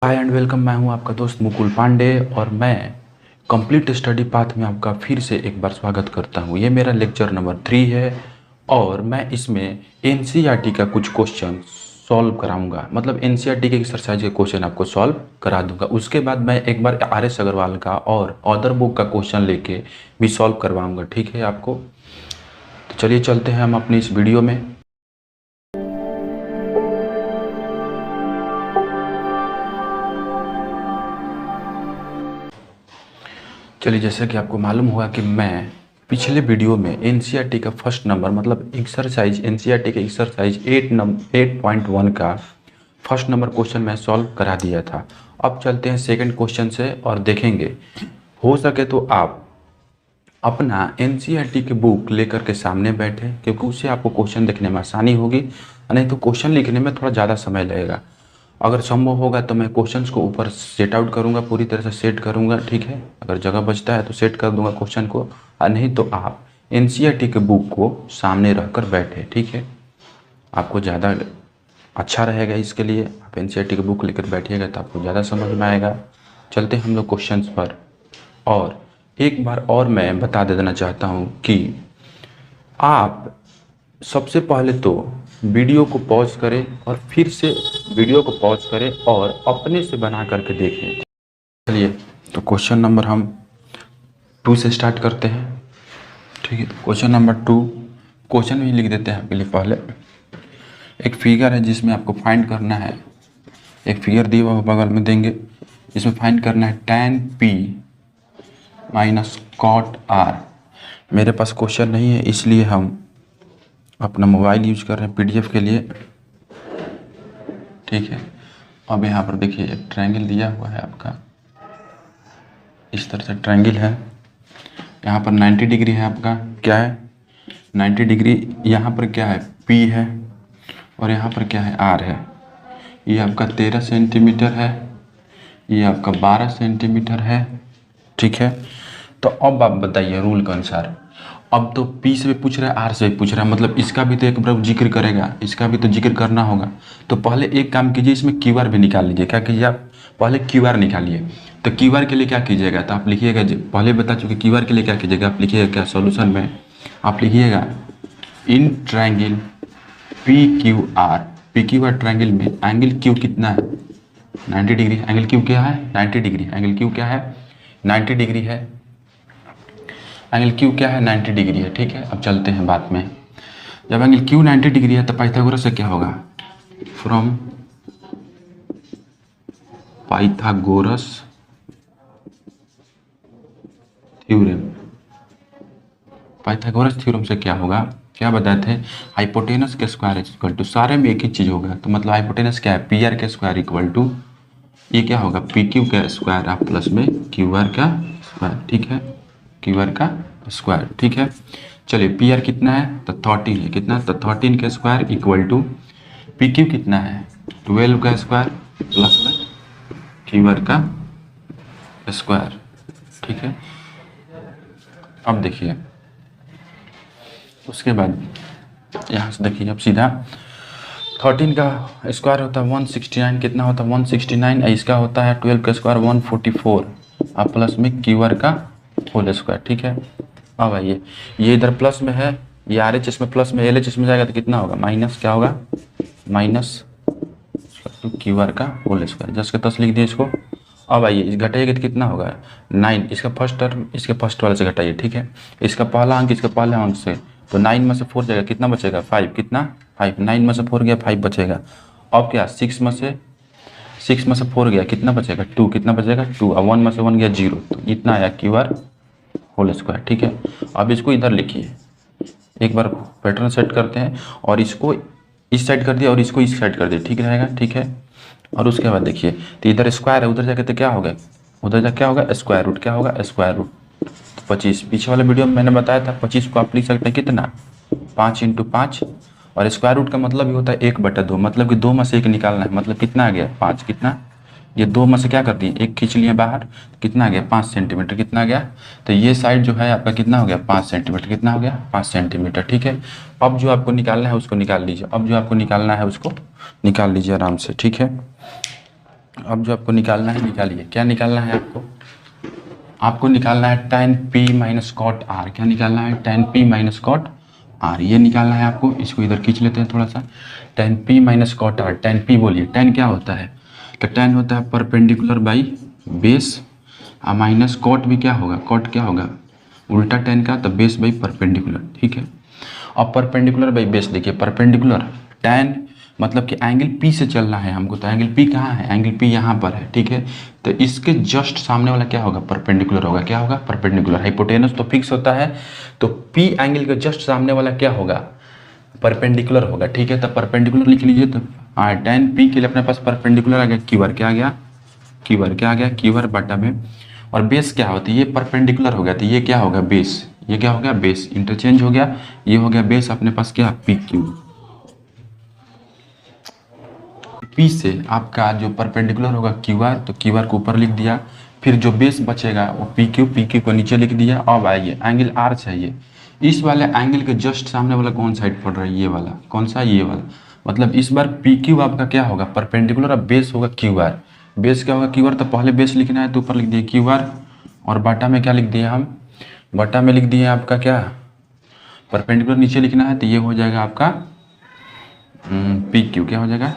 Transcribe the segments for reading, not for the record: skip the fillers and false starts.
Hi and welcome. मैं हूं आपका दोस्त मुकुल पांडे और मैं कंप्लीट स्टडी पाथ में आपका फिर से एक बार स्वागत करता हूं। ये मेरा लेक्चर नंबर 3 है और मैं इसमें एनसीईआरटी का कुछ क्वेश्चन सॉल्व कराऊंगा। मतलब एनसीईआरटी के एक्सरसाइज के क्वेश्चन आपको सॉल्व करा दूंगा। उसके बाद मैं एक बार आर.एस. अग्रवाल का और अदर बुक का क्वेश्चन लेके भी सॉल्व करवाऊँगा। ठीक है आपको? तो चलिए चलते हैं हम अपनी इस वीडियो में। चलिए, जैसे कि आपको मालूम होगा कि मैं पिछले वीडियो में एनसीईआरटी का फर्स्ट नंबर मतलब एक्सरसाइज एनसीईआरटी के एक्सरसाइज 8.1 का फर्स्ट नंबर क्वेश्चन मैं सॉल्व करा दिया था। अब चलते हैं सेकंड क्वेश्चन से और देखेंगे। हो सके तो आप अपना एनसीईआरटी की बुक लेकर के सामने बैठे, क्योंकि उससे आपको क्वेश्चन देखने में आसानी होगी। नहीं तो क्वेश्चन लिखने में थोड़ा ज़्यादा समय लगेगा। अगर संभव होगा तो मैं क्वेश्चंस को ऊपर सेट आउट करूंगा, पूरी तरह से सेट करूंगा। ठीक है, अगर जगह बचता है तो सेट कर दूंगा क्वेश्चन को, और नहीं तो आप एनसीईआरटी के बुक को सामने रखकर बैठे। ठीक है, आपको ज़्यादा अच्छा रहेगा। इसके लिए आप एनसीईआरटी की बुक लेकर बैठिएगा तो आपको ज़्यादा समझ में आएगा। चलते हैं हम लोग क्वेश्चंस पर। और एक बार और मैं बता देना चाहता हूँ कि आप सबसे पहले तो वीडियो को पॉज करें और फिर से वीडियो को पॉज करें और अपने से बना करके देखें। चलिए, तो क्वेश्चन नंबर हम 2 से स्टार्ट करते हैं। ठीक है, क्वेश्चन नंबर 2 क्वेश्चन भी लिख देते हैं आपके लिए। पहले एक फिगर है जिसमें आपको फाइंड करना है। एक फिगर दिया हुआ बगल में देंगे, इसमें फाइंड करना है tan p minus cot r। मेरे पास क्वेश्चन नहीं है, इसलिए हम अपना मोबाइल यूज कर रहे हैं पीडीएफ के लिए। ठीक है, अब यहाँ पर देखिए एक ट्रायंगल दिया हुआ है आपका, इस तरह से ट्रायंगल है। यहाँ पर 90 डिग्री है आपका, क्या है 90 डिग्री। यहाँ पर क्या है P है और यहाँ पर क्या है R है। ये आपका 13 सेंटीमीटर है, ये आपका 12 सेंटीमीटर है। ठीक है, तो अब आप बताइए रूल के अनुसार। अब तो P से भी पूछ रहा है, R से भी पूछ रहा है, मतलब इसका भी तो एक बार जिक्र करेगा, इसका भी तो जिक्र करना होगा। तो पहले एक काम कीजिए, इसमें QR भी निकाल लीजिए। क्या कीजिए आप, पहले QR निकालिए। तो QR के लिए क्या कीजिएगा, तो आप लिखिएगा, पहले बता चुके QR के लिए क्या कीजिएगा, आप लिखिएगा क्या सॉल्यूशन में आप लिखिएगा इन ट्रायंगल PQR ट्रायंगल में एंगल Q कितना है 90 डिग्री। एंगल Q क्या है 90 डिग्री। एंगल Q क्या है 90 डिग्री है। एंगल Q क्या है 90 डिग्री है। ठीक है, अब चलते हैं बात में। जब एंगल Q 90 डिग्री है तो पाइथागोरस से क्या होगा, from Pythagoras theorem. Pythagoras theorem से क्या होगा, क्या बताए थे, हाइपोटेनस के स्क्वायर इक्वल टू, सारे में एक ही चीज होगा। तो मतलब हाइपोटेनस क्या है PR के स्क्वायर इक्वल टू ये क्या होगा PQ का स्क्वायर आप प्लस में QR का स्क्वायर। ठीक है, QR का स्क्वायर। ठीक है, चलिए PR कितना है तो 13 है, कितना तो 13 का स्क्वायर इक्वल टू PQ कितना है 12 का स्क्वायर प्लस में QR का स्क्वायर। ठीक है, अब देखिए उसके बाद यहाँ से देखिए, अब सीधा 13 का स्क्वायर होता है 169, कितना होता है 169, इसका होता है 12 का स्क्वायर 144 और प्लस में QR का होल स्क्वायर। ठीक है, अब आइए ये इधर प्लस में है, ये RH इसमें प्लस में, LH इसमें जाएगा तो कितना होगा माइनस, क्या होगा माइनस QR का होल स्क्वायर। जस्ट के तस लिख दिए इसको। अब आइए इस घटाइएगा तो कितना होगा 9, इसका फर्स्ट टर्म इसके फर्स्ट वाले से घटाइए। ठीक है, इसका पहला अंक इसका पहले अंक से, तो 9 में से 4 जाएगा, कितना बचेगा 5, कितना 5, 9 में से 4 गया 5 बचेगा। अब क्या 6 में से 4 गया, कितना बचेगा 2, कितना बचेगा 2, अब 1 में से 1 गया 0, तो इतना आया QR होल स्क्वायर। ठीक है, अब इसको इधर लिखिए, एक बार पैटर्न सेट करते हैं और इसको इस साइड कर दिया और इसको इस साइड कर दिया, ठीक रहेगा। ठीक है, और उसके बाद देखिए तो इधर स्क्वायर है, उधर जाके तो क्या होगा, उधर जाके क्या होगा स्क्वायर रूट, क्या होगा स्क्वायर रूट 25। पीछे वाले वीडियो में मैंने बताया था 25 को आप लिख सकते हैं कितना 5 × 5, और स्क्वायर रूट का मतलब ही होता है 1/2, मतलब कि 2 में से 1 निकालना है, मतलब कितना आ गया 5, कितना ये 2 में से क्या कर दिए 1 खींच लिए बाहर, कितना आ गया 5 सेंटीमीटर, कितना आ गया, तो ये साइड जो है आपका कितना हो गया 5 सेंटीमीटर, कितना हो गया 5 सेंटीमीटर। ठीक है, अब जो आपको निकालना है उसको निकाल लीजिए, अब जो आपको निकालना है उसको निकाल लीजिए आराम से। ठीक है, अब जो आपको निकालना है निकालिए। क्या निकालना है आपको? आपको निकालना है tan p minus cot r। क्या निकालना है? tan p minus cot r, ये निकालना है आपको। इसको इधर खींच लेते हैं थोड़ा सा। tan p minus cot r, tan p बोलिए। tan क्या होता है? तो tan होता है perpendicular by base, minus cot भी क्या होगा? कॉट क्या होगा? उल्टा tan का, तो बेस बाई परपेंडिकुलर, ठीक है। अब परपेंडिकुलर बाई बेस देखिए, परपेंडिकुलर tan मतलब कि एंगल P से चलना है हमको, तो एंगल P कहाँ है? एंगल P यहाँ पर है, ठीक है। तो इसके जस्ट सामने वाला क्या होगा? परपेंडिकुलर होगा। क्या होगा? परपेंडिकुलर। हाइपोटेनस तो फिक्स होता है, तो P एंगल के जस्ट सामने वाला क्या होगा? परपेंडिकुलर होगा, ठीक है। तो परपेंडिकुलर लिख लीजिए। तो tan P के लिए अपने पास परपेंडिकुलर आ गया, क्यूआर क्या आ गया? क्यूआर क्या आ गया? क्यूआर बटा में। और बेस क्या होती है? ये परपेंडिकुलर हो गया, तो ये क्या होगा? बेस। ये क्या हो गया? बेस। इंटरचेंज हो गया, ये हो गया बेस। अपने पास क्या? P Q. पी से आपका जो परपेंडिकुलर होगा क्यू आर, तो क्यू आर को ऊपर लिख दिया। फिर जो बेस बचेगा वो पी क्यू को नीचे लिख दिया। अब आइए, एंगल आर चाहिए। इस वाले एंगल के जस्ट सामने वाला कौन साइड पड़ रहा है? ये वाला। कौन सा? ये वाला। मतलब इस बार पी क्यू आपका क्या होगा? परपेंडिकुलर। अब बेस होगा क्यू आर। बेस क्या होगा? Q R. तो पहले बेस लिखना है तो ऊपर लिख दिए क्यू आर, और बाटा में क्या लिख दिए हम? बाटा में लिख दिए आपका क्या? परपेंडिकुलर नीचे लिखना है, तो ये हो जाएगा आपका पी क्यू। क्या हो जाएगा?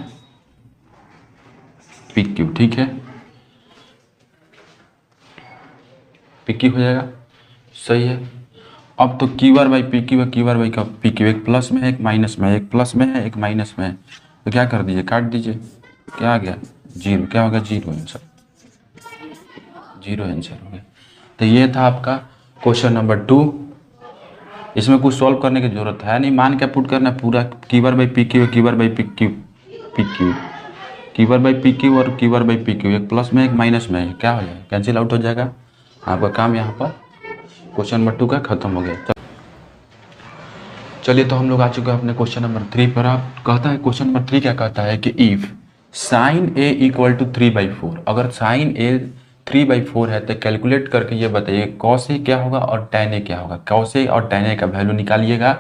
पी क्यू, ठीक है। पी क्यू हो जाएगा, सही है। अब तो Q R by P Q है। क्यू आर बाई का पी क्यू, एक प्लस में है एक माइनस में है, एक प्लस में है एक माइनस में है, तो क्या कर दीजिए? काट दीजिए। क्या आ गया? जीरो। क्या होगा? Zero answer. जीरो आंसर हो गया। तो ये था आपका क्वेश्चन नंबर 2। इसमें कुछ सॉल्व करने की जरूरत है नहीं, मान के पुट करना पूरा। Q R by P Q, Q R by P Q, P Q, Q R by P Q और Q R by P Q, एक प्लस में एक माइनस में है, क्या हो जाएगा? कैंसिल आउट हो जाएगा। आपका काम यहाँ पर क्वेश्चन नंबर 2 का खत्म हो गया। चलिए, तो हम लोग आ चुके हैं अपने क्वेश्चन नंबर 3 पर। आप कहता है क्वेश्चन नंबर 3 क्या कहता है कि if sine A equal to 3/4, अगर साइन ए 3/4 है तो कैलकुलेट करके ये बताइए कॉस ए क्या होगा और tan ए क्या होगा। कॉस ए और tan ए का वैल्यू निकालिएगा।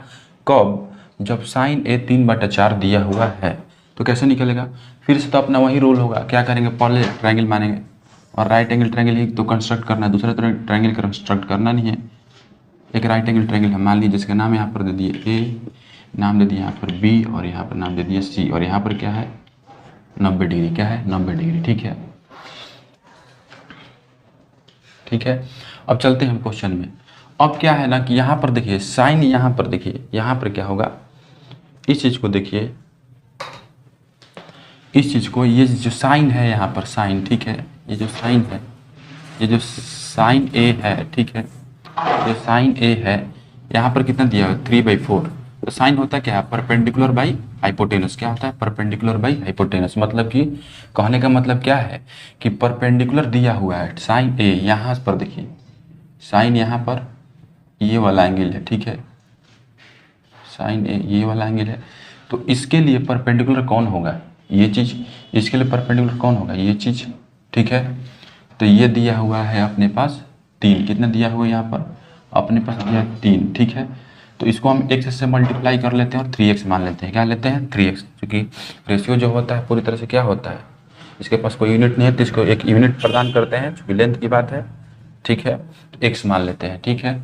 कब? जब साइन ए 3/4 दिया हुआ है। तो कैसे निकलेगा? फिर से तो अपना वही रोल होगा। क्या करेंगे? पहले ट्रायंगल मानेंगे, और राइट एंगल ट्रायंगल ही तो कंस्ट्रक्ट करना है, दूसरा ट्रायंगल कंस्ट्रक्ट करना नहीं है। एक राइट एंगल ट्रायंगल हम मान लीजिए, जिसका नाम यहाँ पर दे दिए ए, नाम दे दिया यहाँ पर बी, और यहाँ पर नाम दे दिया सी, और यहाँ पर क्या है? 90 डिग्री। क्या है? 90 डिग्री, ठीक है। ठीक है, अब चलते हैं हम क्वेश्चन में। अब क्या है ना कि यहाँ पर देखिए साइन, यहाँ पर देखिए, यहाँ पर क्या होगा? इस चीज़ को देखिए, इस चीज़ को, ये जो साइन है यहाँ पर साइन, ठीक है, ये जो साइन है, ये जो साइन ए है, ठीक है, ये साइन ए है, यहाँ पर कितना दिया है? 3/4। तो साइन होता है क्या है? Perpendicular by hypotenuse. क्या होता है? Perpendicular by hypotenuse. मतलब कि कहने का मतलब क्या है कि परपेंडिकुलर दिया हुआ है साइन ए, यहाँ पर देखिए साइन, यहाँ पर ये वाला एंगल है, ठीक है, साइन ए ये वाला एंगल है। तो इसके लिए परपेंडिकुलर कौन होगा? ये चीज़। इसके लिए परपेंडिकुलर कौन होगा? ये चीज़, ठीक है। तो ये दिया हुआ है अपने पास 3। कितना दिया हुआ है यहाँ पर? अपने पास दिया है 3, ठीक है। तो इसको हम x से मल्टीप्लाई कर लेते हैं और 3x मान लेते हैं। क्या लेते हैं? 3x, क्योंकि रेशियो जो होता है पूरी तरह से क्या होता है, इसके पास कोई यूनिट नहीं है तो इसको एक यूनिट प्रदान करते हैं, चूँकि लेंथ की बात है, ठीक है। तो x मान लेते हैं, ठीक है।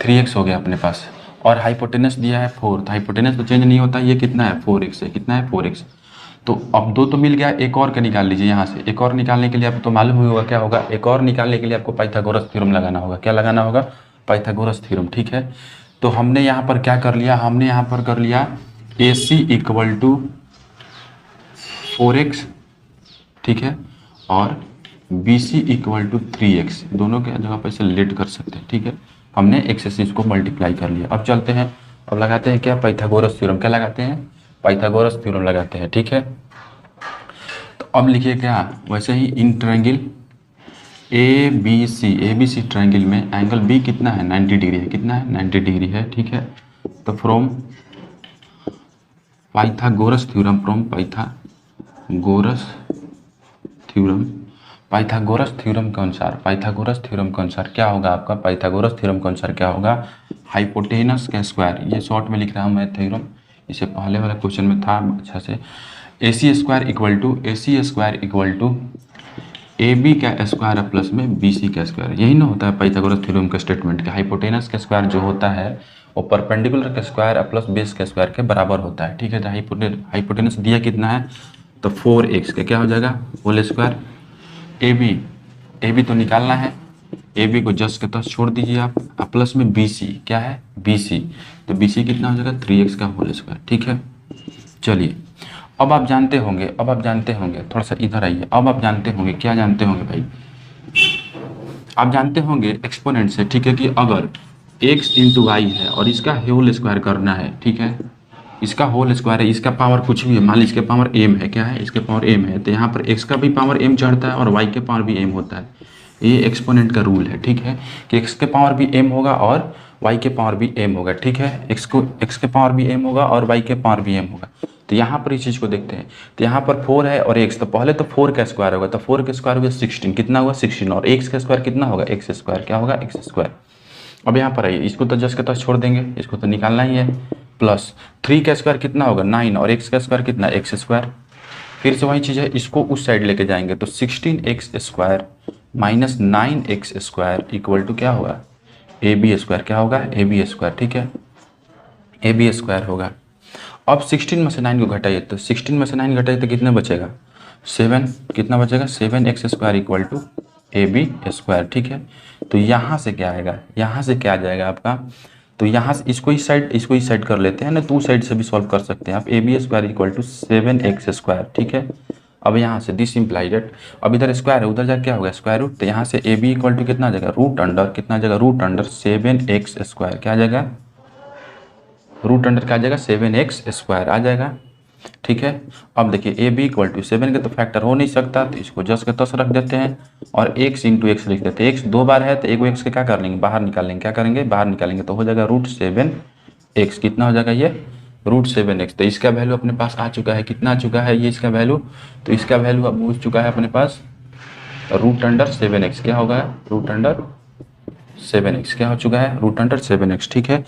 3x हो गया अपने पास, और हाइपोटेनस दिया है 4। तो हाइपोटेनस तो चेंज नहीं होता, ये कितना है? 4x है। कितना है? 4x। तो अब 2 तो मिल गया, एक और का निकाल लीजिए यहाँ से। एक और निकालने के लिए आपको तो मालूम ही होगा क्या होगा। एक और निकालने के लिए आपको पाइथागोरस थ्योरम लगाना होगा। क्या लगाना होगा? पाइथागोरस थ्योरम, ठीक है। तो हमने यहाँ पर क्या कर लिया? हमने यहाँ पर कर लिया AC इक्वल टू 4x, ठीक है, और BC इक्वल टू 3x। दोनों के जगह पर इसे लेट कर सकते हैं, ठीक है। हमने x से इसको मल्टीप्लाई कर लिया। अब चलते हैं, अब लगाते हैं क्या? Pythagoras theorem. क्या लगाते हैं? पाइथागोरस थ्योरम लगाते हैं, ठीक है। तो अब लिखिए क्या? वैसे ही इन ट्रायंगल ABC ट्रायंगल में एंगल B कितना है? 90 डिग्री है। कितना है? 90 डिग्री है, ठीक है। तो from Pythagoras theorem, from Pythagoras theorem, Pythagoras theorem के अनुसार, पाइथागोरस थ्योरम के अनुसार क्या होगा आपका? पाइथागोरस थ्योरम के अनुसार क्या होगा? हाइपोटेनस का स्क्वायर, ये शॉर्ट में लिख रहा हूँ मैं थ्योरम, इसे पहले वाला क्वेश्चन में था अच्छा से। AC² इक्वल टू AB का स्क्वायर प्लस में BC का स्क्वायर। यही ना होता है पाइथागोरस थ्योरम का स्टेटमेंट कि हाइपोटेनस का स्क्वायर जो होता है वो परपेंडिकुलर का स्क्वायर प्लस बेस का स्क्वायर के बराबर होता है। ठीक है, तो हाइपोटेनस दिया कितना है, तो 4x का क्या हो जाएगा होल स्क्वायर। AB तो निकालना है, AB को जस्ट के तस छोड़ दीजिए आप, प्लस में BC क्या है BC, तो BC कितना हो जाएगा 3x का होल स्क्वायर। ठीक है, चलिए अब आप जानते होंगे थोड़ा सा इधर आइए, अब आप जानते होंगे, क्या जानते होंगे भाई, आप जानते होंगे एक्सपोनेंट से, ठीक है, कि अगर x इंटू वाई है और इसका होल स्क्वायर करना है, ठीक है, इसका होल स्क्वायर है, इसका पावर कुछ भी है, मान लीजिए इसके पावर m है, क्या है इसके पावर m है, तो यहाँ पर x का भी पावर m चढ़ता है और y के पावर भी m होता है। ये एक्सपोनेंट का रूल है, ठीक है, कि x के पावर भी m होगा और y के पावर भी m होगा। ठीक है, x के पावर भी m होगा और y के पावर भी m होगा। तो यहाँ पर इस चीज़ को देखते हैं, तो यहाँ पर 4 है और x, तो पहले तो 4 का स्क्वायर होगा, तो 4 का स्क्वायर होगा 16, कितना होगा 16, और x का स्क्वायर कितना होगा x स्क्वायर, क्या होगा x स्क्वायर। अब यहाँ पर आइए, इसको तो जस्ट के तस छोड़ देंगे, इसको तो निकालना ही है, प्लस 3 का स्क्वायर कितना होगा 9 और x का स्क्वायर कितना x स्क्वायर। फिर से वही चीज़ है, इसको उस साइड लेके जाएंगे तो 16x square minus 9x square equal to क्या होगा AB स्क्वायर, क्या होगा AB स्क्वायर। ठीक है, AB स्क्वायर होगा। अब 16 में से 9 को घटाइए, तो 16 में से 9 घटाइए तो कितना बचेगा 7, कितना बचेगा 7x square equal to AB square. ठीक है, तो यहाँ से क्या आएगा, यहाँ से क्या आ जाएगा आपका, तो यहाँ से इसको इस साइड कर लेते हैं ना, तो उस साइड से भी सॉल्व कर सकते हैं आप, AB square equal to 7x square. ठीक है, अब यहाँ से दिस इम्प्लाइड डेट, अब इधर स्क्वायर है, उधर जाके क्या होगा स्क्वायर रूट, तो यहाँ से AB इक्वल टू कितना आ जाएगा रूट अंडर, कितना आ जाएगा रूट अंडर 7x स्क्वायर, क्या आ जाएगा रूट अंडर क्या आ जाएगा 7x स्क्वायर आ जाएगा। ठीक है, अब देखिए AB इक्वल टू 7 का तो फैक्टर हो नहीं सकता, तो इसको जस्ट के तस रख देते हैं और x इंटू एक्स लिख देते हैं। x 2 बार है तो एक x के क्या कर लेंगे बाहर निकाल लेंगे, क्या करेंगे बाहर निकालेंगे, तो हो जाएगा रूट 7x, कितना हो जाएगा ये रूट 7x। तो इसका वैल्यू अपने पास आ चुका है, कितना आ चुका है ये इसका वैल्यू, तो इसका वैल्यू अब पूछ चुका है अपने पास रूट अंडर 7x, क्या होगा रूट अंडर 7x, क्या हो चुका है रूट अंडर 7x। ठीक है,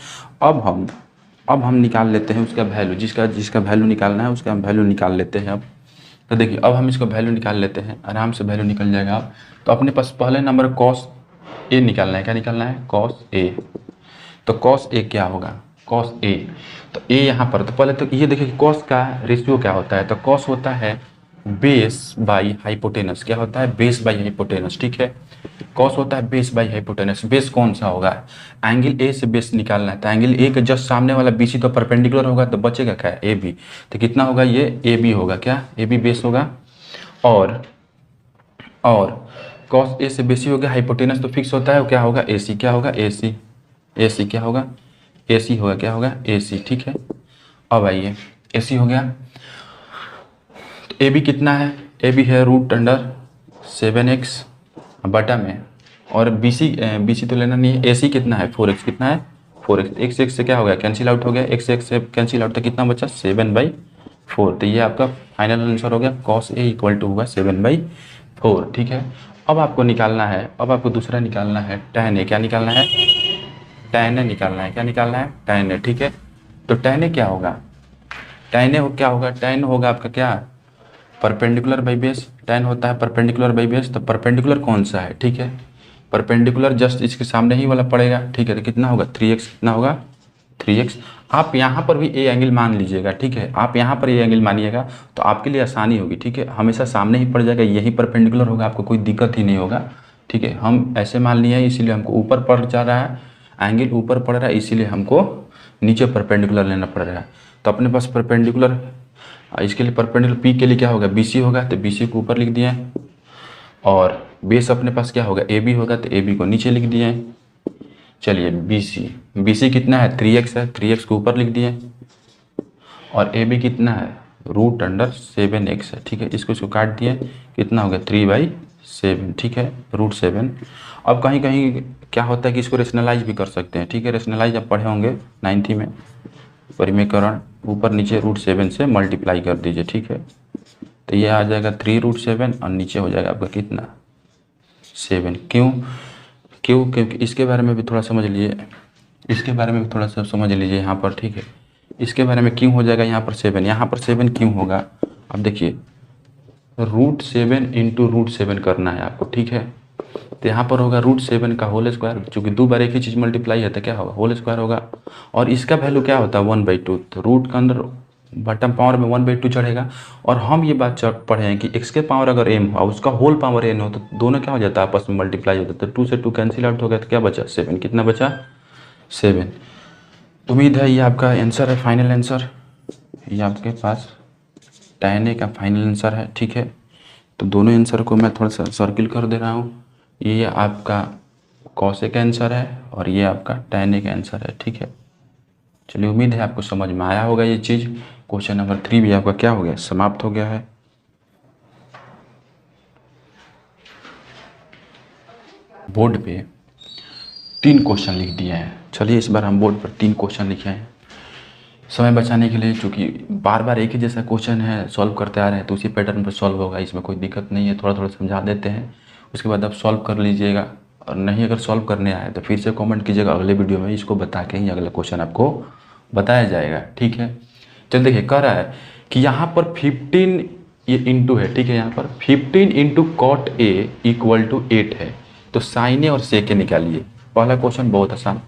अब हम निकाल लेते हैं उसका वैल्यू, जिसका वैल्यू निकालना है उसका हम वैल्यू निकाल लेते हैं। अब तो देखिए, अब हम इसको वैल्यू निकाल लेते हैं, आराम से वैल्यू निकल जाएगा। अब तो अपने पास पहले नंबर cos A निकालना है, क्या निकालना है cos A, तो cos A क्या होगा cos A, तो A यहाँ पर, तो पहले तो ये देखिए कि cos का रेशियो क्या होता है, तो cos होता है बेस बाई हाइपोटेनस, क्या होता है बेस बाई हाइपोटेनस। ठीक है, cos होता है बेस बाई हाइपोटेनस, बेस कौन सा होगा एंगल A से बेस निकालना है, तो एंगल A के जस्ट सामने वाला BC तो परपेंडिकुलर होगा, तो बचेगा क्या AB, तो कितना होगा ये AB होगा, क्या AB बेस होगा, और cos A से BC हो गया, हाइपोटेनस तो फिक्स होता है, क्या होगा AC, क्या होगा AC क्या होगा AC होगा, क्या होगा AC। ठीक है, अब आइए AC हो गया, तो AB कितना है AB है रूट अंडर 7x बटा में, और BC तो लेना नहीं है, AC कितना है 4x, कितना है 4x, x से क्या हो गया कैंसिल आउट हो गया, x से कैंसिल आउट, तो कितना बचा 7/4, तो ये आपका फाइनल आंसर हो गया cos A इक्वल टू होगा 7/4। ठीक है, अब आपको निकालना है, अब आपको दूसरा निकालना है tan A, क्या निकालना है tan A निकालना है, क्या निकालना है tan A। ठीक है, तो tan A क्या होगा, tan A क्या होगा, tan होगा आपका क्या परपेंडिकुलर बाई बेस, tan होता है परपेंडिकुलर बाई बेस, तो परपेंडिकुलर कौन सा है, ठीक है परपेंडिकुलर जस्ट इसके सामने ही वाला पड़ेगा। ठीक है, तो कितना होगा 3x, कितना होगा 3x। आप यहाँ पर भी ए एंगल मान लीजिएगा, ठीक है आप यहाँ पर ए एंगल मानिएगा तो आपके लिए आसानी होगी। ठीक है, हमेशा सामने ही पड़ जाएगा, यही परपेंडिकुलर होगा, आपको कोई दिक्कत ही नहीं होगा। ठीक है, हम ऐसे मान लिए हैं इसीलिए हमको ऊपर पड़ जा रहा है, एंगल ऊपर पड़ रहा है इसीलिए हमको नीचे परपेंडिकुलर लेना पड़ रहा है। तो अपने पास परपेंडिकुलर, इसके लिए परपेंडिकुलर पी के लिए क्या होगा BC होगा, तो BC को ऊपर लिख दिए, और बेस अपने पास क्या होगा AB होगा, तो AB को नीचे लिख दिए। चलिए BC कितना है 3x है, 3x को ऊपर लिख दिए, और AB कितना है रूट अंडर 7x है। ठीक है, इसको काट दिए, कितना हो गया 3/7। ठीक है, रूट 7। अब कहीं कहीं क्या होता है कि इसको रेशनलाइज भी कर सकते हैं। ठीक है, रेशनलाइज आप पढ़े होंगे 9th में, परिमेयकरण ऊपर नीचे रूट 7 से मल्टीप्लाई कर दीजिए। ठीक है, तो ये आ जाएगा 3√7 और नीचे हो जाएगा आपका कितना 7। क्यों क्योंकि इसके बारे में भी थोड़ा समझ लीजिए, इसके बारे में भी थोड़ा सा समझ लीजिए यहाँ पर। ठीक है, इसके बारे में क्यों हो जाएगा यहाँ पर 7, यहाँ पर 7 क्यों होगा, अब देखिए √7 इंटू √7 करना है आपको, ठीक है। तो यहाँ पर होगा √7 का होल स्क्वायर, चूँकि 2 बार एक ही चीज़ मल्टीप्लाई है तो क्या होगा, होल स्क्वायर होगा। और इसका वैल्यू क्या होता है 1/2, तो रूट के अंदर बटम पावर में 1/2 चढ़ेगा। और हम ये बात पढ़े हैं कि x के पावर अगर m हो उसका होल पावर n हो तो दोनों क्या हो जाता है, आपस में मल्टीप्लाई हो जाता है। 2 से 2 कैंसिल आउट हो गया तो क्या बचा 7, कितना बचा 7। उम्मीद है ये आपका आंसर है, फाइनल आंसर ये आपके पास tan a का फाइनल आंसर है, ठीक है। तो दोनों आंसर को मैं थोड़ा सा सर्किल कर दे रहा हूँ। ये आपका cos a का आंसर है और ये आपका tan a का आंसर है, ठीक है। चलिए उम्मीद है आपको समझ में आया होगा ये चीज़। क्वेश्चन नंबर 3 भी आपका क्या हो गया, समाप्त हो गया है। बोर्ड पे 3 क्वेश्चन लिख दिए हैं। चलिए इस बार हम बोर्ड पर 3 क्वेश्चन लिखे हैं समय बचाने के लिए, क्योंकि बार बार एक ही जैसा क्वेश्चन है, सॉल्व करते आ रहे हैं तो उसी पैटर्न पर सॉल्व होगा, इसमें कोई दिक्कत नहीं है। थोड़ा थोड़ा समझा देते हैं, उसके बाद आप सॉल्व कर लीजिएगा। और नहीं अगर सॉल्व करने आए तो फिर से कमेंट कीजिएगा, अगले वीडियो में इसको बता के ही अगला क्वेश्चन आपको बताया जाएगा, ठीक है। चल देखिए कह रहा है कि यहाँ पर 15 ये इंटू है, ठीक है। यहाँ पर 15 into cot A equal to 8 है, तो साइन ए और सेक ए निकालिए। पहला क्वेश्चन बहुत आसान।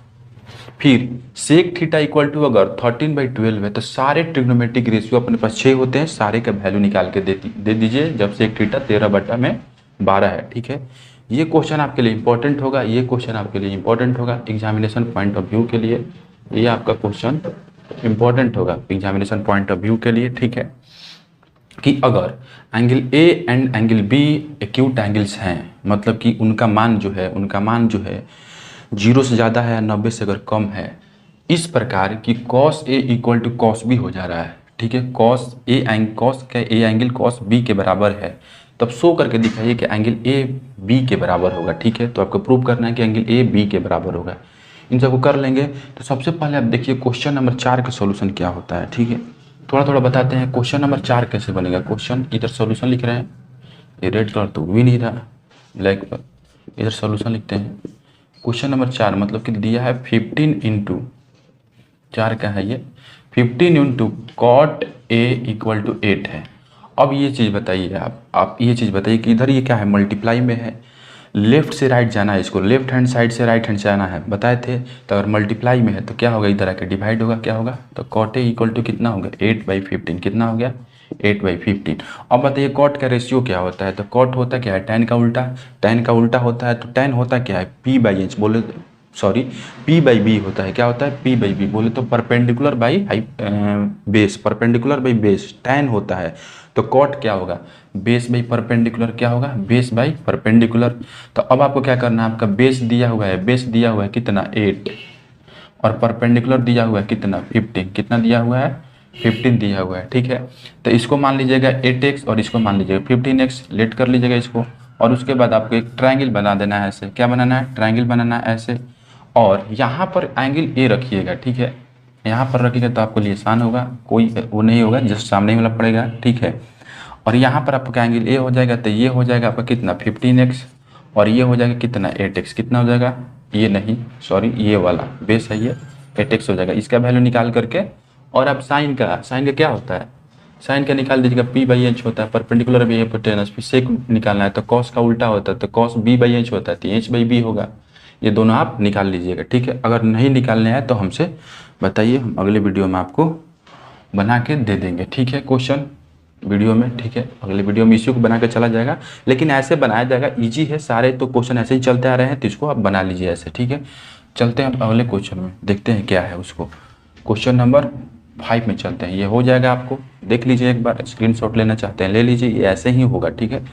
फिर सेक थीटा इक्वल टू अगर 13/12 है तो सारे ट्रिग्नोमेट्रिक रेशियो अपने पास 6 होते हैं, सारे का वैल्यू निकाल के दे दीजिए जब सेक थीटा 13/12 है, ठीक है। ये क्वेश्चन आपके लिए इंपॉर्टेंट होगा, ये क्वेश्चन आपके लिए इंपॉर्टेंट होगा एग्जामिनेशन पॉइंट ऑफ व्यू के लिए। ये आपका क्वेश्चन इंपॉर्टेंट होगा एग्जामिनेशन पॉइंट ऑफ व्यू के लिए, ठीक है। कि अगर angle A and angle B acute angles हैं, मतलब कि उनका मान जो है 0 से ज़्यादा है, 90 से अगर कम है, इस प्रकार की cos A equal to cos B हो जा रहा है, ठीक है। cos A angle cos B के बराबर है, तब शो करके दिखाइए कि एंगल A B के बराबर होगा, ठीक है। तो आपको प्रूव करना है कि एंगल A B के बराबर होगा। इन सबको कर लेंगे तो सबसे पहले आप देखिए क्वेश्चन नंबर 4 का सोल्यूशन क्या होता है, ठीक है। थोड़ा थोड़ा बताते हैं क्वेश्चन नंबर 4 कैसे बनेगा। क्वेश्चन इधर सोल्यूशन लिख रहे हैं, ये रेड कलर तो भी नहीं रहा, ब्लैक पर इधर सोल्यूशन लिखते हैं। क्वेश्चन नंबर 4 मतलब कि दिया है 15 इंटू 4 का है ये 15 into cot A equal to 8 है। अब ये चीज़ बताइए, आप ये चीज़ बताइए कि इधर ये क्या है, मल्टीप्लाई में है, लेफ्ट से राइट जाना है, इसको लेफ्ट हैंड साइड से राइट हैंड से आना है, बताए थे। तो अगर मल्टीप्लाई में है तो क्या होगा, इधर आके डिवाइड होगा, क्या होगा, तो कॉट ए इक्वल टू कितना होगा 8/15, कितना हो गया 8/15। अब बताइए कॉट का रेशियो क्या होता है, तो कॉट होता क्या है टेन का उल्टा, टेन का उल्टा होता है तो टेन होता क्या है P/H, बोले सॉरी P/B होता है, क्या होता है P/B, बोले तो perpendicular by base, perpendicular by base ten होता है। तो कॉट क्या होगा, बेस बाई परपेंडिकुलर, क्या होगा बेस बाई परपेंडिकुलर। तो अब आपको क्या करना है, आपका बेस दिया हुआ है, बेस दिया हुआ है कितना 8 और परपेंडिकुलर दिया हुआ है कितना 15, कितना दिया हुआ है 15 दिया हुआ है, ठीक है। तो इसको मान लीजिएगा 8x और इसको मान लीजिएगा 15x, लेट कर लीजिएगा इसको। और उसके बाद आपको एक ट्रायंगल बना देना है, ऐसे क्या बनाना है, ट्रायंगल बनाना है ऐसे। और यहाँ पर एंगल ए रखिएगा, ठीक है। यहाँ पर रखिएगा तो आपको लिए आसान होगा, कोई वो नहीं होगा, जस्ट सामने ही वाला पड़ेगा, ठीक है। और यहाँ पर आपका एंगल ए हो जाएगा तो ये हो जाएगा आपका कितना 15x और ये हो जाएगा कितना 8x, कितना हो जाएगा, ये नहीं सॉरी ये वाला बेस है ये 8x हो जाएगा। इसका वैल्यू निकाल करके और अब साइन का क्या होता है, साइन का निकाल दीजिएगा P/H होता है, परपेंडिकुलर बाई हिपोटेनस, फिर सेक निकालना है तो कॉस का उल्टा होता है तो कॉस B/H होता है, तो H/B होगा। ये दोनों आप निकाल लीजिएगा, ठीक है। अगर नहीं निकालने हैं तो हमसे बताइए, हम अगले वीडियो में आपको बना के दे देंगे, ठीक है, क्वेश्चन वीडियो में, ठीक है। अगले वीडियो में इसी को बना के चला जाएगा, लेकिन ऐसे बनाया जाएगा, इजी है, सारे तो क्वेश्चन ऐसे ही चलते आ रहे हैं तो इसको आप बना लीजिए ऐसे, ठीक है। चलते हैं अगले क्वेश्चन में, देखते हैं क्या है उसको। क्वेश्चन नंबर 5 में चलते हैं, ये हो जाएगा, आपको देख लीजिए एक बार, स्क्रीनशॉट लेना चाहते हैं ले लीजिए, ये ऐसे ही होगा, ठीक है।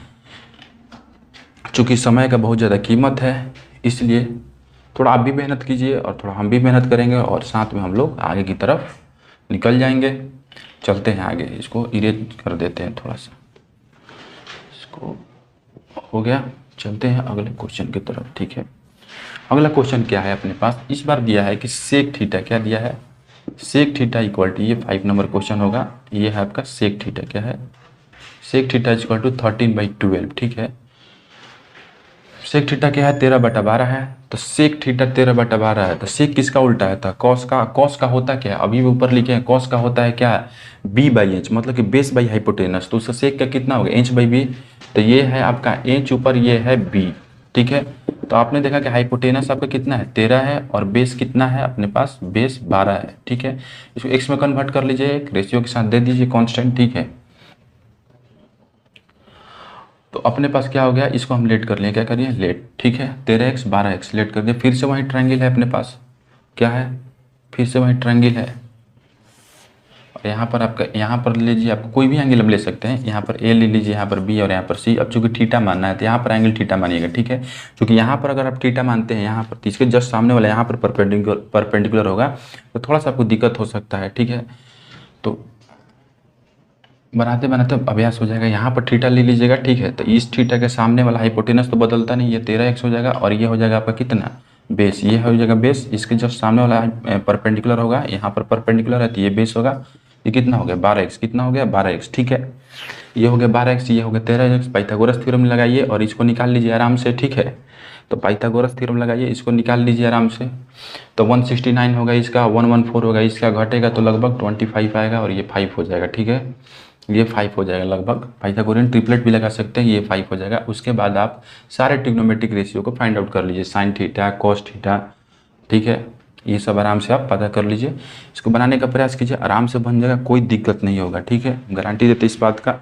चूँकि समय का बहुत ज़्यादा कीमत है इसलिए थोड़ा आप भी मेहनत कीजिए और थोड़ा हम भी मेहनत करेंगे और साथ में हम लोग आगे की तरफ निकल जाएंगे। चलते हैं आगे, इसको इरेज कर देते हैं थोड़ा सा, इसको हो गया। चलते हैं अगले क्वेश्चन की तरफ, ठीक है। अगला क्वेश्चन क्या है अपने पास, इस बार दिया है कि सेक थीटा, क्या दिया है सेक थीटा इक्वल टू, ये 5 नंबर क्वेश्चन होगा, ये है आपका सेक थीटा, क्या है सेक थीटा इक्वल टू 13/12, ठीक है। सेक थीटा क्या है, 13/12 है। तो सेक थीटा 13/12 है, तो सेक किसका उल्टा है, था कॉस का। कॉस का होता क्या है, अभी भी ऊपर लिखे हैं, कॉस का होता है क्या, b/h, मतलब कि बेस बाई हाइपोटेनस। तो उसका सेक का कितना होगा, h/b। तो ये है आपका h ऊपर, ये है b, ठीक है। तो आपने देखा कि हाइपोटेनस आपका कितना है, 13 है, और बेस कितना है अपने पास, बेस 12 है, ठीक है। इसको x में कन्वर्ट कर लीजिए, एक रेशियो के साथ दे दीजिए कांस्टेंट, ठीक है। तो अपने पास क्या हो गया, इसको हम लेट कर लिए, क्या करिए लेट, ठीक है। 13x 12x लेट कर दिए, फिर से वही ट्रायंगल है अपने पास, क्या है, फिर से वही ट्रायंगल है। और यहाँ पर आपका, यहाँ पर लीजिए, आपको कोई भी एंगल हम ले सकते हैं, यहाँ पर ए ले लीजिए, यहाँ पर बी और यहाँ पर सी। अब चूंकि थीटा मानना है तो यहाँ पर एंगल थीटा मानिएगा, ठीक है। क्योंकि यहाँ पर अगर आप थीटा मानते हैं, यहाँ पर तो इसके जस्ट सामने वाला यहाँ पर परपेंडिकुलर होगा, तो थोड़ा सा आपको दिक्कत हो सकता है, ठीक है। तो बनाते बनाते अभ्यास हो जाएगा। यहाँ पर थीटा ले लीजिएगा, ठीक है। तो इस थीटा के सामने वाला हाइपोटेनस तो बदलता नहीं, ये 13x हो जाएगा, और ये हो जाएगा आपका कितना, बेस। ये हो जाएगा बेस, इसके जस्ट सामने वाला परपेंडिकुलर होगा, यहाँ पर परपेंडिकुलर है तो ये बेस होगा। ये कितना हो गया, 12x, कितना हो गया 12x, ठीक है। ये हो गया 12x, ये हो गया 13x। पाइथागोरस थ्योरम लगाइए और इसको निकाल लीजिए आराम से, ठीक है। तो पाइथागोरस थ्योरम लगाइए, इसको निकाल लीजिए आराम से। तो 169 होगा इसका, 114 होगा इसका, घटेगा तो लगभग 25 आएगा, और ये 5 हो जाएगा, ठीक है। ये 5 हो जाएगा लगभग। पाइथागोरियन ट्रिपलेट भी लगा सकते हैं, ये 5 हो जाएगा। उसके बाद आप सारे ट्रिग्नोमेट्रिक रेशियो को फाइंड आउट कर लीजिए, साइन थीटा, कॉस थीटा, ठीक है। ये सब आराम से आप पता कर लीजिए। इसको बनाने का प्रयास कीजिए, आराम से बन जाएगा, कोई दिक्कत नहीं होगा, ठीक है। गारंटी देते इस बात का।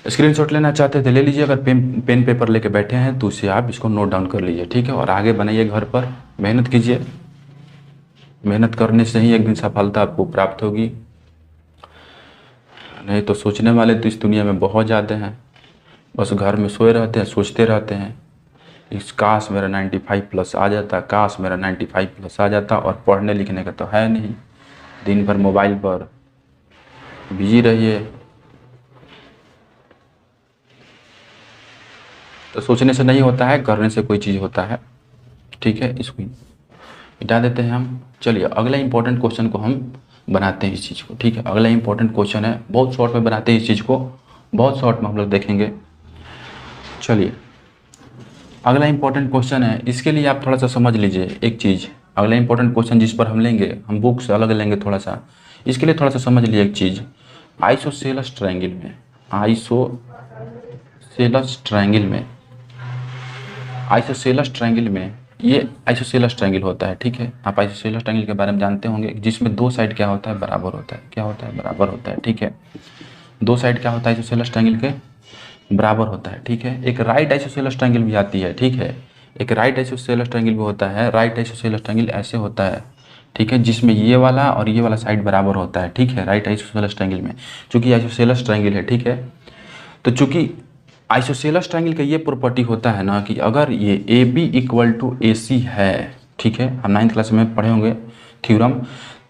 स्क्रीनशॉट लेना चाहते थे ले लीजिए, अगर पेन पेपर लेके बैठे हैं तो उसे आप इसको नोट डाउन कर लीजिए, ठीक है। और आगे बनाइए, घर पर मेहनत कीजिए। मेहनत करने से ही एक दिन सफलता आपको प्राप्त होगी, नहीं तो सोचने वाले तो इस दुनिया में बहुत ज़्यादा हैं, बस घर में सोए रहते हैं, सोचते रहते हैं इस काश मेरा 95+ आ जाता, काश मेरा 95+ आ जाता। और पढ़ने लिखने का तो है नहीं, दिन भर मोबाइल पर बिजी रहिए। तो सोचने से नहीं होता है, करने से कोई चीज़ होता है, ठीक है। इसको मिटा देते हैं हम। चलिए अगला इंपॉर्टेंट क्वेश्चन को हम बनाते हैं इस चीज़ को, ठीक है। अगला इंपॉर्टेंट क्वेश्चन है, बहुत शॉर्ट में बनाते हैं इस चीज़ को, बहुत शॉर्ट में हम लोग देखेंगे। चलिए अगला इंपॉर्टेंट क्वेश्चन है, इसके लिए आप थोड़ा सा समझ लीजिए एक चीज़। अगला इंपॉर्टेंट क्वेश्चन जिस पर हम लेंगे, हम बुक से अलग लेंगे थोड़ा सा, इसके लिए थोड़ा सा समझ लीजिए एक चीज़। आइसोसेलेस ट्रायंगल में, आइसोसेलेस ट्रायंगल में, आइसोसेलेस ट्रायंगल में, ये आइसोसेलेस ट्रायंगल होता है, ठीक है। आप आइसोसेलेस ट्रायंगल के बारे में जानते होंगे, जिसमें दो साइड क्या होता है, बराबर होता है। क्या होता है, बराबर होता है, ठीक है। दो साइड क्या होता है आइसोसेलेस ट्रायंगल के, बराबर होता है, ठीक है। एक राइट आइसोसेलेस ट्रायंगल भी आती है, ठीक है। एक राइट आइसोसेलेस ट्रायंगल भी होता है। राइट आइसोसेलेस ट्रायंगल ऐसे होता है, ठीक है, जिसमें ये वाला और ये वाला साइड बराबर होता है, ठीक है। राइट आइसोसेलेस ट्रायंगल में, चूंकि आइसोसेलेस ट्रायंगल है, ठीक है। तो चूंकि आइसोसेलेस ट्रायंगल का ये प्रॉपर्टी होता है ना कि अगर ये AB = AC है, ठीक है, हम 9th क्लास में पढ़े होंगे थ्योरम,